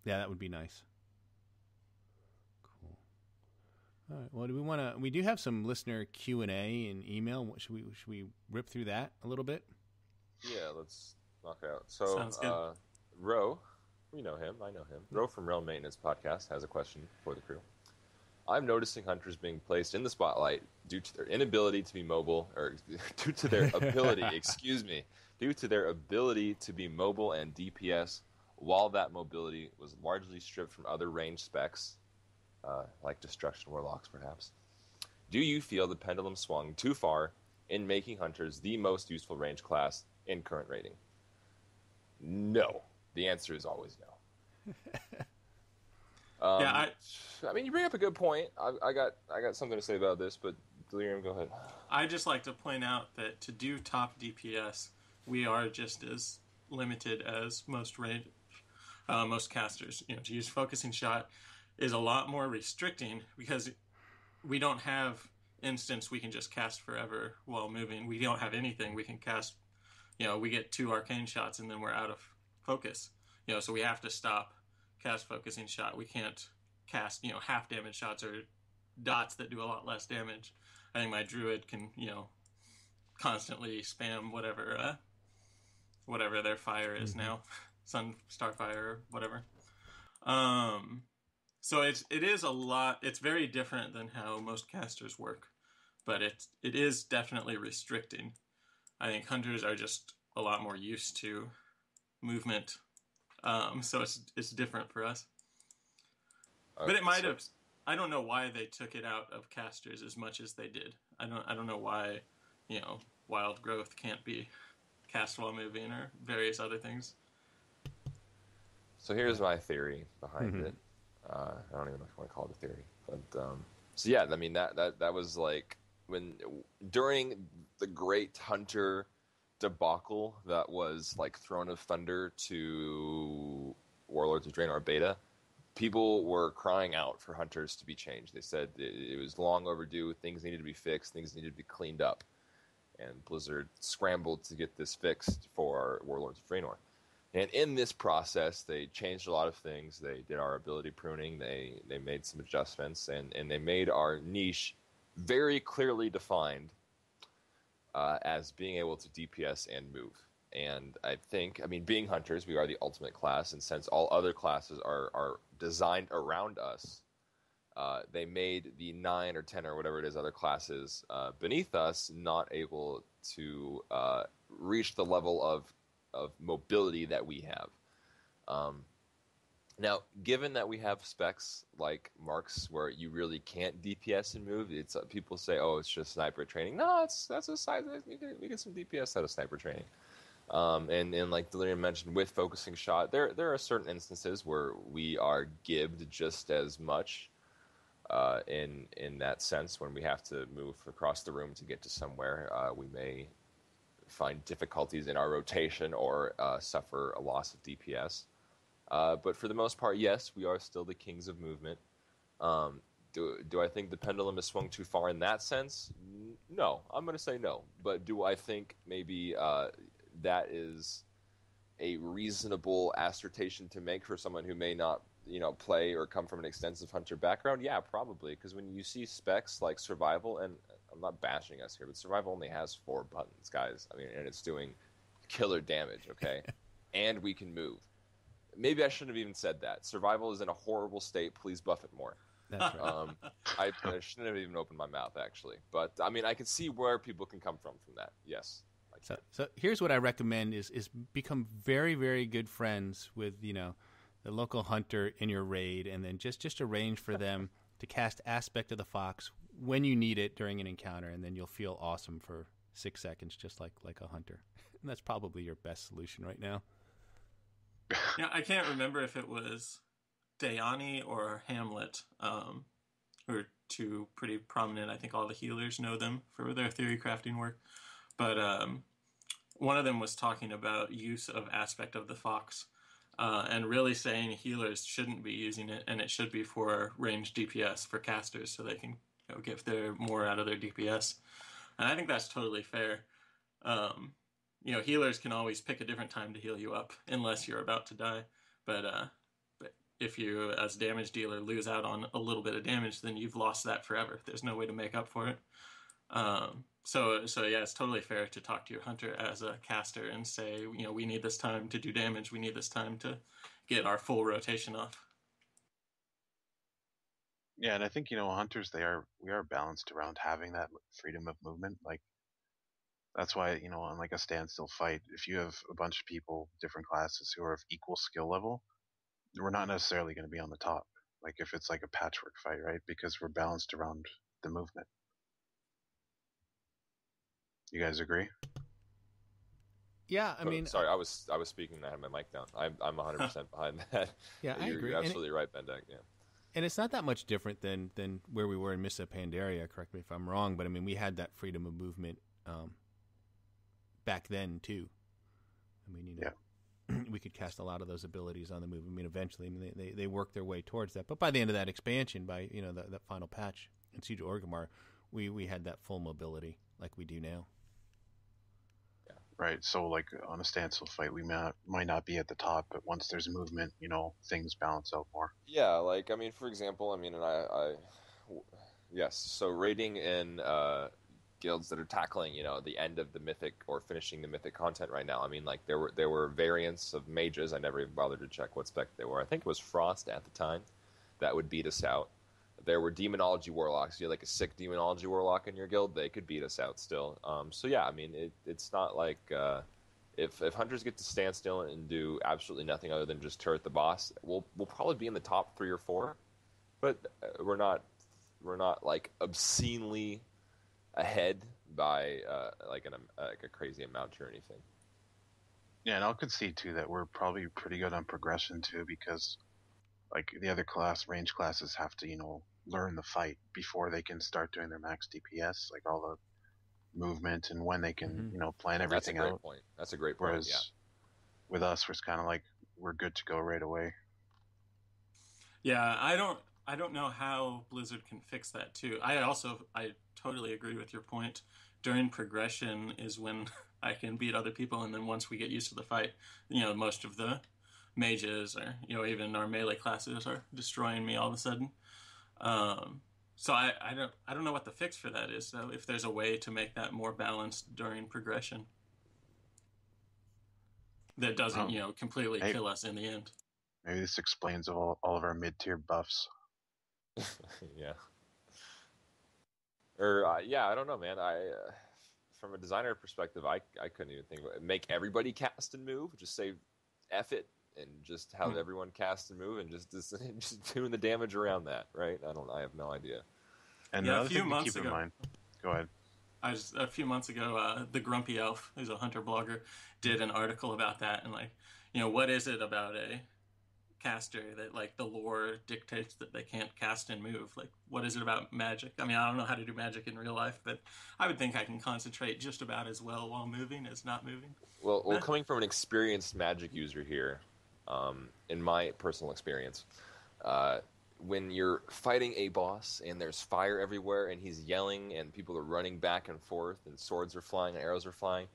Yeah, that would be nice. Cool. All right. Well, we do have some listener Q&A and email. Should we rip through that a little bit? Yeah, let's knock it out. So, Sounds good. Ro, we know him. I know him. Ro from Realm Maintenance Podcast has a question for the crew. I'm noticing hunters being placed in the spotlight due to their inability to be mobile, or due to their ability, due to their ability to be mobile and DPS, while that mobility was largely stripped from other range specs, like Destruction Warlocks, perhaps. Do you feel the pendulum swung too far in making hunters the most useful range class in current rating? No. The answer is always no. Yeah, I mean, you bring up a good point. I got something to say about this, but Delirium, go ahead. I just like to point out that to do top DPS, we are just as limited as most casters. To use focusing shot is a lot more restricting because we don't have instance we can just cast forever while moving. We don't have anything we can cast. We get 2 arcane shots and then we're out of focus. So we have to stop cast focusing shot. We can't cast half damage shots or dots that do a lot less damage. I think my druid can constantly spam whatever their fire is now, sun starfire or whatever. So it is a lot. It's very different than how most casters work, but it is definitely restricting. I think hunters are just a lot more used to movement. So it's different for us. But it might have. I don't know why they took it out of casters as much as they did. I don't know why, wild growth can't be cast while moving or various other things. So here's my theory behind it. I don't even know if you want to call it a theory, but so yeah, I mean that was like during the Great Hunter debacle that was like Throne of Thunder to Warlords of Draenor beta, people were crying out for hunters to be changed. They said it was long overdue, things needed to be fixed, things needed to be cleaned up, and Blizzard scrambled to get this fixed for Warlords of Draenor. And in this process, they changed a lot of things. They did our ability pruning, they made some adjustments, and they made our niche very clearly defined as being able to DPS and move. And I think, being hunters, we are the ultimate class, and since all other classes are designed around us, they made the 9 or 10 or whatever it is other classes beneath us not able to reach the level of mobility that we have. Now, given that we have specs like Marks where you really can't DPS and move, it's people say, "Oh, it's just sniper training." No, that's a side. We get some DPS out of sniper training. And like Delirium mentioned, with focusing shot, there are certain instances where we are gibbed just as much in that sense. When we have to move across the room to get to somewhere, we may find difficulties in our rotation or suffer a loss of DPS. But for the most part, yes, we are still the kings of movement. Do I think the pendulum has swung too far in that sense? No, I'm going to say no. But do I think maybe that is a reasonable assertion to make for someone who may not, play or come from an extensive hunter background? Yeah, probably. Because when you see specs like survival, and I'm not bashing us here, but survival only has 4 buttons, guys. And it's doing killer damage, okay? And we can move. Maybe I shouldn't have even said that. Survival is in a horrible state. Please buff it more. That's right. I shouldn't have even opened my mouth, actually. But, I can see where people can come from that. Yes. So here's what I recommend is become very, very good friends with, the local hunter in your raid, and then just arrange for them to cast Aspect of the Fox when you need it during an encounter, and then you'll feel awesome for 6 seconds, just like a hunter. And that's probably your best solution right now. Yeah, I can't remember if it was Dayani or Hamlet, who are 2 pretty prominent. I think all the healers know them for their theory crafting work. But one of them was talking about use of Aspect of the Fox and really saying healers shouldn't be using it, and it should be for range DPS for casters, so they can get their more out of their DPS. And I think that's totally fair. Healers can always pick a different time to heal you up, unless you're about to die. But if you, as damage dealer, lose out on a little bit of damage, then you've lost that forever. There's no way to make up for it. So yeah, it's totally fair to talk to your hunter as a caster and say, we need this time to do damage. We need this time to get our full rotation off. Yeah, and I think hunters we are balanced around having that freedom of movement. Like that's why on like a standstill fight, if you have a bunch of people, different classes who are of equal skill level, we're not necessarily going to be on the top. Like if it's like a patchwork fight, right? Because we're balanced around the movement. You guys agree? Yeah, I mean, sorry, I was speaking. I had my mic down. I'm 100% behind that. Yeah, I agree. You're absolutely right, Bendak. Yeah. And it's not that much different than where we were in Missa Pandaria. Correct me if I'm wrong, but I mean, we had that freedom of movement back then too. I mean, we could cast a lot of those abilities on the move. I mean, eventually, they work their way towards that. But by the end of that expansion, by that final patch in Siege of Orgrimmar, we had that full mobility like we do now. Right, so like on a standstill fight, we might not be at the top, but once there's movement, things balance out more. Yeah, like I mean, for example, and yes. So raiding in guilds that are tackling, the end of the mythic or finishing the mythic content right now. I mean, like there were variants of mages. I never even bothered to check what spec they were. I think it was Frost at the time that would beat us out. There were demonology warlocks. You had like a sick demonology warlock in your guild, they could beat us out still. So yeah, I mean, it's not like if hunters get to stand still and do absolutely nothing other than just turret the boss, we'll probably be in the top 3 or 4, but we're not like obscenely ahead by like a crazy amount or anything. Yeah, and I'll concede too that we're probably pretty good on progression too, because like the other range classes have to learn the fight before they can start doing their max DPS, like all the movement and when they can plan everything out. That's a great point. Whereas with us, it's kind of like we're good to go right away. Yeah, I don't know how Blizzard can fix that too. I totally agree with your point. During progression is when I can beat other people, and then once we get used to the fight, most of the mages or even our melee classes are destroying me all of a sudden. So I don't know what the fix for that is, though, if there's a way to make that more balanced during progression that doesn't completely kill us in the end. Maybe this explains all of our mid-tier buffs. Yeah. Or I don't know, man. From a designer perspective, I couldn't even think of it. Make everybody cast and move. Just say F it and just have everyone cast and move and just doing the damage around that, right? I have no idea. And another thing to keep in mind. Go ahead. A few months ago, the Grumpy Elf, who's a hunter blogger, did an article about that, and what is it about a caster that like the lore dictates that they can't cast and move? Like, what is it about magic? I mean, I don't know how to do magic in real life, but I would think I can concentrate just about as well while moving as not moving. Well, coming from an experienced magic user here, in my personal experience, when you're fighting a boss and there's fire everywhere and he's yelling and people are running back and forth and swords are flying and arrows are flying,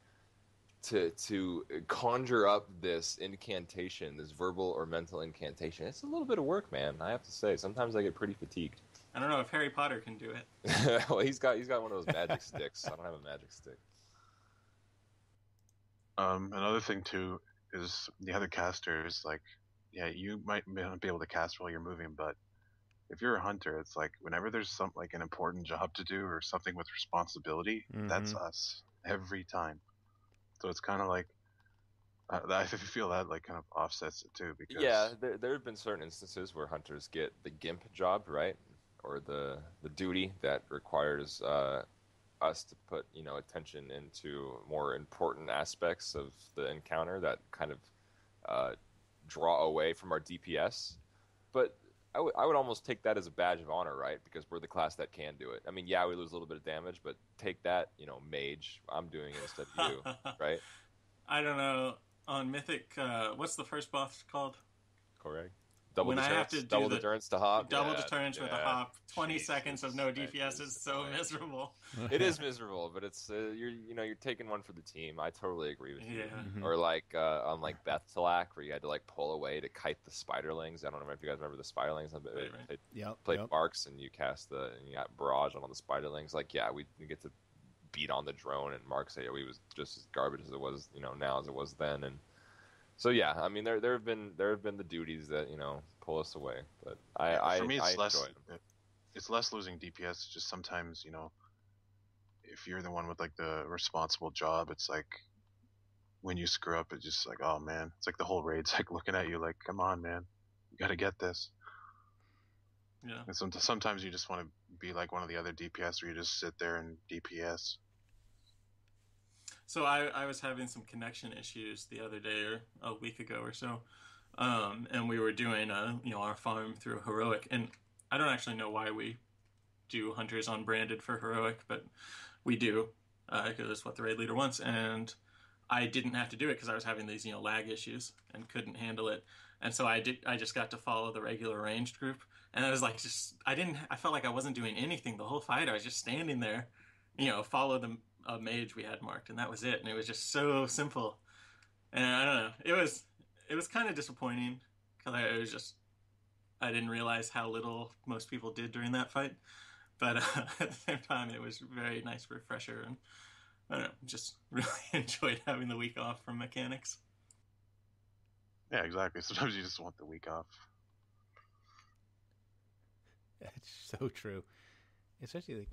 to conjure up this incantation, this verbal or mental incantation, it's a little bit of work, man. I have to say, sometimes I get pretty fatigued. I don't know if Harry Potter can do it. Well, he's got one of those magic sticks. I don't have a magic stick. Another thing too is the other casters, like, yeah, you might not be able to cast while you're moving, but if you're a hunter, it's like whenever there's an important job to do or something with responsibility, that's us every time. So it's kind of like I feel that like kind of offsets it too, because there have been certain instances where hunters get the gimp job, right, or the duty that requires us to put attention into more important aspects of the encounter that kind of draw away from our DPS. But I would almost take that as a badge of honor, right? Because we're the class that can do it. I mean, yeah, we lose a little bit of damage, but take that, mage. I'm doing it instead of you, right? I don't know. on Mythic, what's the first buff called? Correct. Double When I have deterrence, to do double the deterrence to hop. Double deterrence with a hop. 20 Jesus, seconds of no that DPS is so annoying. miserable. It is miserable, but it's you're taking one for the team. I totally agree with you. Yeah. Mm-hmm. Or like on like Bethtalak, where you had to like pull away to kite the spiderlings. I don't know if you guys remember the spiderlings. Right. Played Barks and you cast and you got barrage on all the spiderlings. Like we get to beat on the drone, and Mark say he was just as garbage as it was now as it was then. And so yeah, I mean there have been the duties that pull us away, but For me, I less. enjoy it. It's less losing DPS. Just sometimes, if you're the one with like the responsible job, it's like when you screw up, it's just like, oh man, it's like the whole raid's like looking at you like, come on, man, you got to get this. Yeah. And sometimes you just want to be like one of the other DPS, where you just sit there and DPS. So I was having some connection issues the other day or a week ago or so, and we were doing our farm through Heroic, and I don't actually know why we do Hunters unbranded for Heroic, but we do because it's what the raid leader wants, and I didn't have to do it because I was having these lag issues and couldn't handle it, and so I just got to follow the regular ranged group, and I was like I felt like I wasn't doing anything the whole fight. I was just standing there, follow a mage we had marked, and that was it. And it was just so simple. And I don't know, it was kind of disappointing because I didn't realize how little most people did during that fight. But at the same time, it was a very nice refresher, and I don't know, just really enjoyed having the week off from mechanics. Yeah, exactly. Sometimes you just want the week off. That's so true. Especially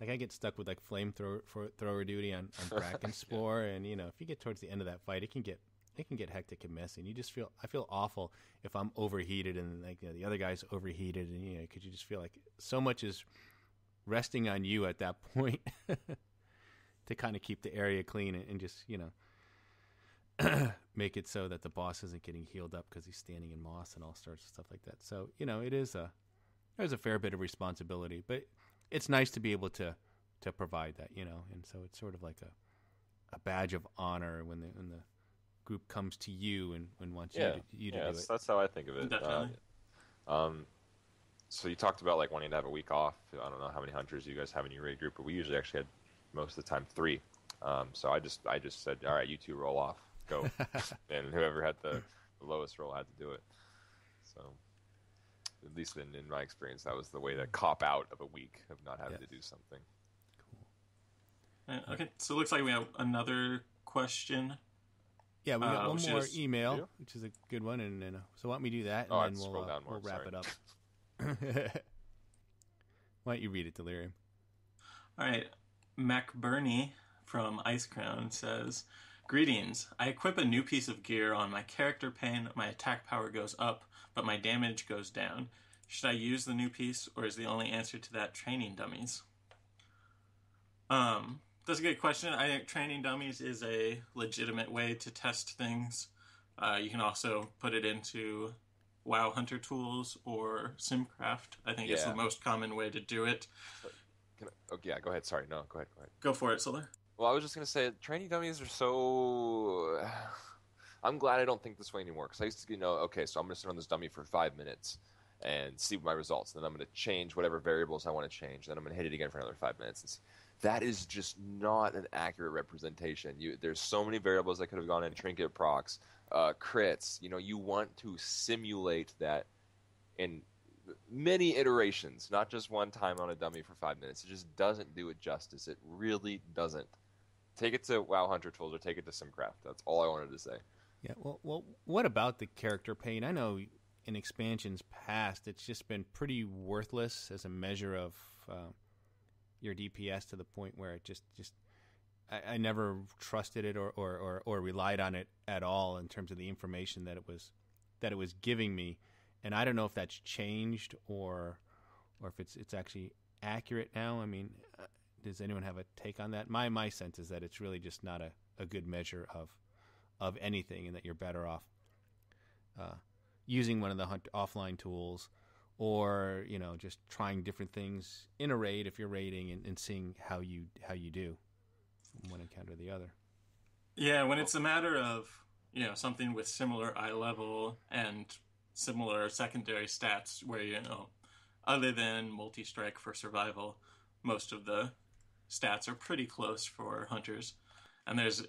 like I get stuck with like thrower duty on Bracken Spore, and if you get towards the end of that fight, it can get hectic and messy. And I feel awful if I'm overheated and like the other guy's overheated, and because you just feel like so much is resting on you at that point to kind of keep the area clean and just make it so that the boss isn't getting healed up because he's standing in moss and all sorts of stuff like that. So there's a fair bit of responsibility, but it's nice to be able to provide that, and so it's sort of like a badge of honor when the group comes to you and wants you to do it. That's how I think of it. Definitely. So you talked about like wanting to have a week off. I don't know how many hunters you guys have in your raid group, but we usually actually had most of the time 3. So I just said, all right, you 2 roll off, go, and whoever had the lowest roll had to do it. So at least in my experience, that was the way to cop out of a week of not having to do something. Cool. Okay, so it looks like we have another question. Yeah, we got one more email, Yeah. which is a good one, and so why don't we do that, Oh, I and then scrolled down more, we'll wrap sorry. it up. Why don't you read it, Delirium? All right, Mac Burney from Ice Crown says, "Greetings. I equip a new piece of gear on my character pane. My attack power goes up, but my damage goes down. Should I use the new piece, or is the only answer to that training dummies?" That's a good question. I think training dummies is a legitimate way to test things. You can also put it into WoW Hunter Tools or Simcraft. I think it's the most common way to do it. Go ahead. Sorry, no, go ahead. Go for it, Solar. Well, I was just going to say, training dummies are so... I'm glad I don't think this way anymore, because I used to, okay, so I'm going to sit on this dummy for 5 minutes and see my results. Then I'm going to change whatever variables I want to change. Then I'm going to hit it again for another 5 minutes. And see. That is just not an accurate representation. There's so many variables that could have gone in, trinket procs, crits. You want to simulate that in many iterations, not just one time on a dummy for 5 minutes. It just doesn't do it justice. It really doesn't. Take it to WoW Hunter Tools or take it to Simcraft. That's all I wanted to say. Yeah, well, what about the character pane? I know in expansions past, it's just been pretty worthless as a measure of your DPS, to the point where it just I never trusted it or relied on it at all in terms of the information that it was giving me. And I don't know if that's changed or if it's actually accurate now. I mean, does anyone have a take on that? My sense is that it's really just not a good measure of anything, and that you're better off using one of the offline tools, or just trying different things in a raid if you're raiding, and seeing how you do from one encounter to the other. Yeah, when it's a matter of something with similar eye level and similar secondary stats where, other than multi-strike for survival, most of the stats are pretty close for hunters. And there's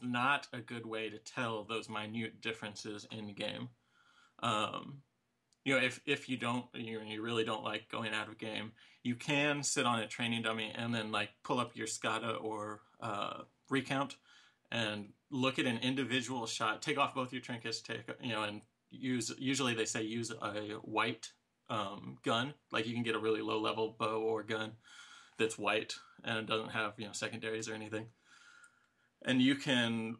not a good way to tell those minute differences in game. If you don't, you really don't like going out of game, you can sit on a training dummy and then like pull up your SCADA or recount and look at an individual shot, take off both your trinkets, and usually they say use a white gun. Like you can get a really low level bow or gun that's white and doesn't have, secondaries or anything. And you can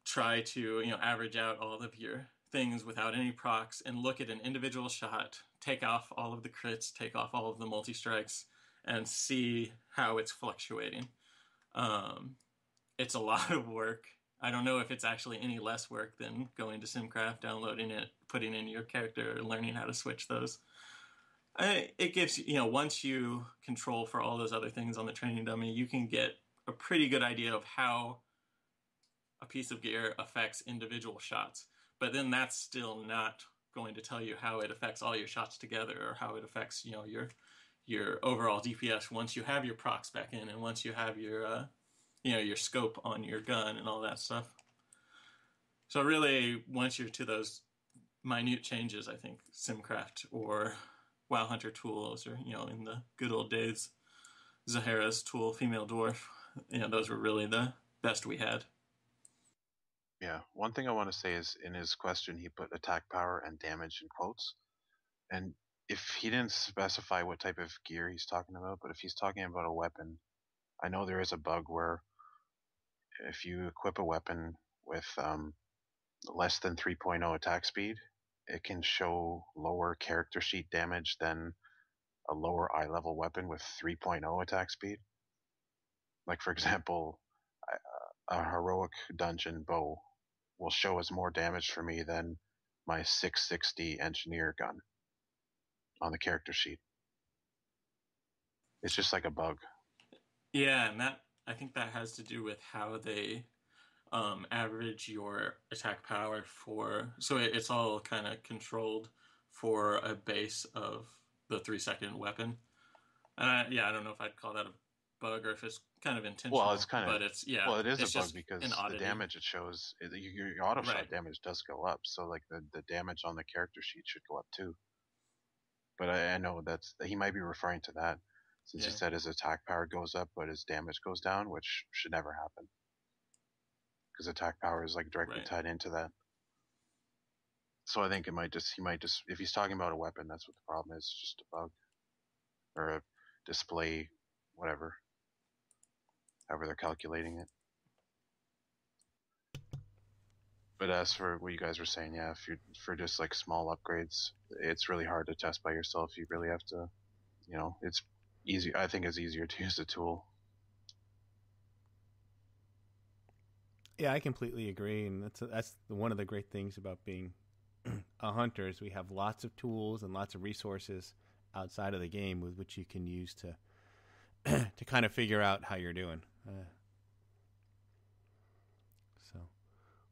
try to, average out all of your things without any procs and look at an individual shot, take off all of the crits, take off all of the multi-strikes, and see how it's fluctuating. It's a lot of work. I don't know if it's actually any less work than going to SimCraft, downloading it, putting in your character, learning how to switch those. It gives, once you control for all those other things on the training dummy, you can get a pretty good idea of how a piece of gear affects individual shots. But then that's still not going to tell you how it affects all your shots together or how it affects, your overall DPS once you have your procs back in and once you have your, your scope on your gun and all that stuff. So really, once you're to those minute changes, I think SimCraft or WoW Hunter tools, or, in the good old days, Zahara's tool, Female Dwarf, those were really the best we had. Yeah, one thing I want to say is in his question he put attack power and damage in quotes. And if he didn't specify what type of gear he's talking about, but if he's talking about a weapon, I know there is a bug where if you equip a weapon with less than 3.0 attack speed, it can show lower character sheet damage than a lower eye level weapon with 3.0 attack speed. Like, for example, a heroic dungeon bow will show as more damage for me than my 660 engineer gun on the character sheet. It's just like a bug. Yeah, and I think that has to do with how they average your attack power so it's all kind of controlled for a base of the 3-second weapon. I don't know if I'd call that a bug or if it's kind of intentional. Well, it's kind of, but it's it is it's a bug because the damage it shows, your auto shot damage does go up. So like the damage on the character sheet should go up too. But I know he might be referring to that, since he said his attack power goes up, but his damage goes down, which should never happen. Because attack power is like directly tied into that. So I think he might just, if he's talking about a weapon, that's what the problem is, just a bug. Or a display, whatever. However they're calculating it. But as for what you guys were saying, if you're for just like small upgrades, it's really hard to test by yourself. You really have to, it's easy. I think it's easier to use the tool. Yeah, I completely agree, and that's one of the great things about being a hunter is we have lots of tools and lots of resources outside of the game with which you can use to to kind of figure out how you're doing.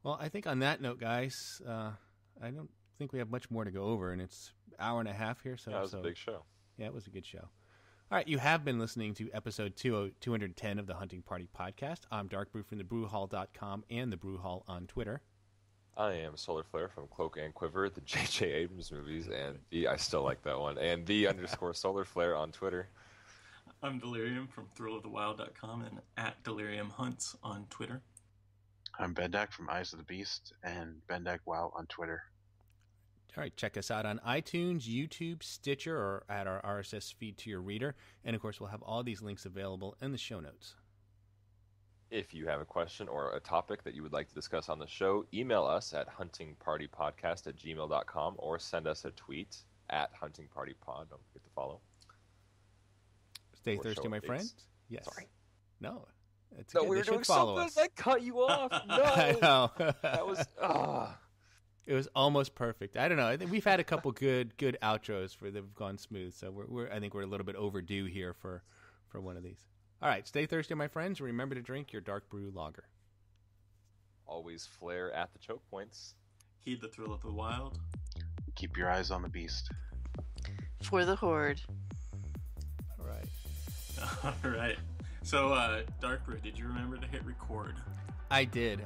Well, I think on that note, guys, I don't think we have much more to go over, and it's an hour and a half here. So that was a big show. Yeah, it was a good show. All right, you have been listening to episode 210 of the Hunting Party Podcast. I'm Darkbrew from thebrewhall.com and the Brew Hall on Twitter. I am Solarflair from Cloak and Quiver, the J.J. Abrams movies, and I still like that one, and _Solarflair on Twitter. I'm Delirium from thrillofthewild.com and at Delirium Hunts on Twitter. I'm Bendak from Eyes of the Beast and Bendak Wow on Twitter. All right, check us out on iTunes, YouTube, Stitcher, or add our RSS feed to your reader. And, of course, we'll have all these links available in the show notes. If you have a question or a topic that you would like to discuss on the show, email us at huntingpartypodcast@gmail.com or send us a tweet at huntingpartypod. Don't forget to follow. Stay thirsty, my friends. Yes. Sorry. No. It's no, good. we were doing so good. I cut you off. No. I know. That was... It was almost perfect. I don't know. I think we've had a couple good outros that have gone smooth. So I think we're a little bit overdue here for one of these. All right, stay thirsty, my friends. Remember to drink your dark brew lager. always flare at the choke points. Heed the thrill of the wild. Keep your eyes on the beast. For the horde. All right. All right. So, Darkbrew, did you remember to hit record? I did.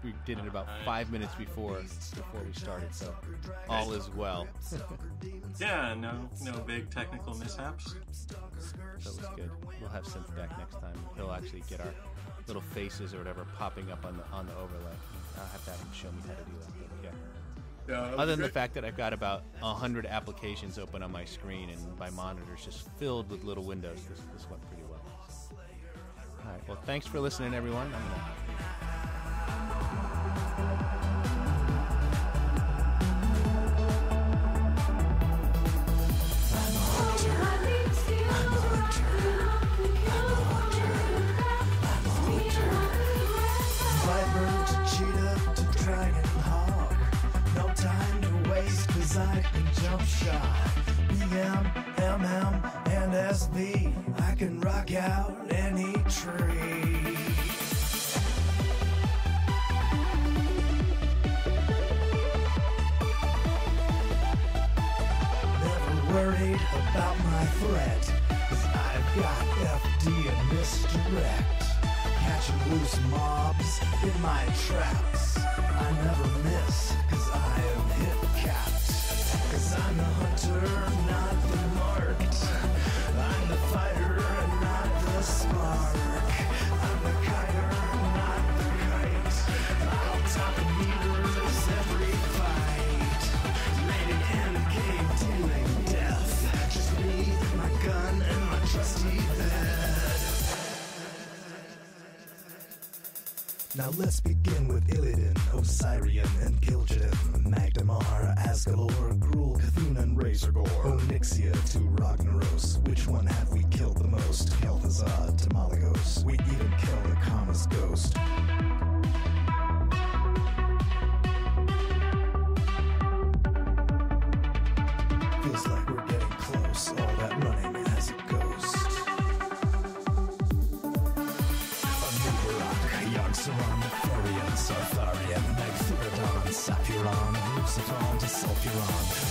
We did it about 5 minutes before we started, so all is well. Yeah, no big technical mishaps. That was good. We'll have Synth back next time. He'll actually get our little faces or whatever popping up on the overlay. I'll have to have him show me how to do that. But yeah. Other than the fact that I've got about 100 applications open on my screen and my monitor's just filled with little windows, this went pretty well. All right. Well, thanks for listening, everyone. I can jump shot, BM, MM, and SB. I can rock out any tree. Never worried about my threat, 'cause I've got FD and misdirect. Catching loose mobs in my traps. I never miss, 'cause I am hit capped. 'Cause I'm the hunter, not the marked. I'm the fighter, not the spark. I'm the kiter, not the kite. I'll top the meters every fight. Rated endgame, dealing death. Just me, my gun, and my trusty bed. Now let's begin with Illidan, Osirian, and Gil'jadan, Magdamar, Asgalor, Gruul, Cthulhu, and Razorgore, Onyxia to Ragnaros. Which one have we killed the most? Kel'Thuzad to Malygos. We even killed a Kama's ghost. Feels like we're getting close, all that running as a ghost. Yogg-Saron, Therian, Sartharian, Magtheridon, Saphiron, Luciferon to Sulfuron.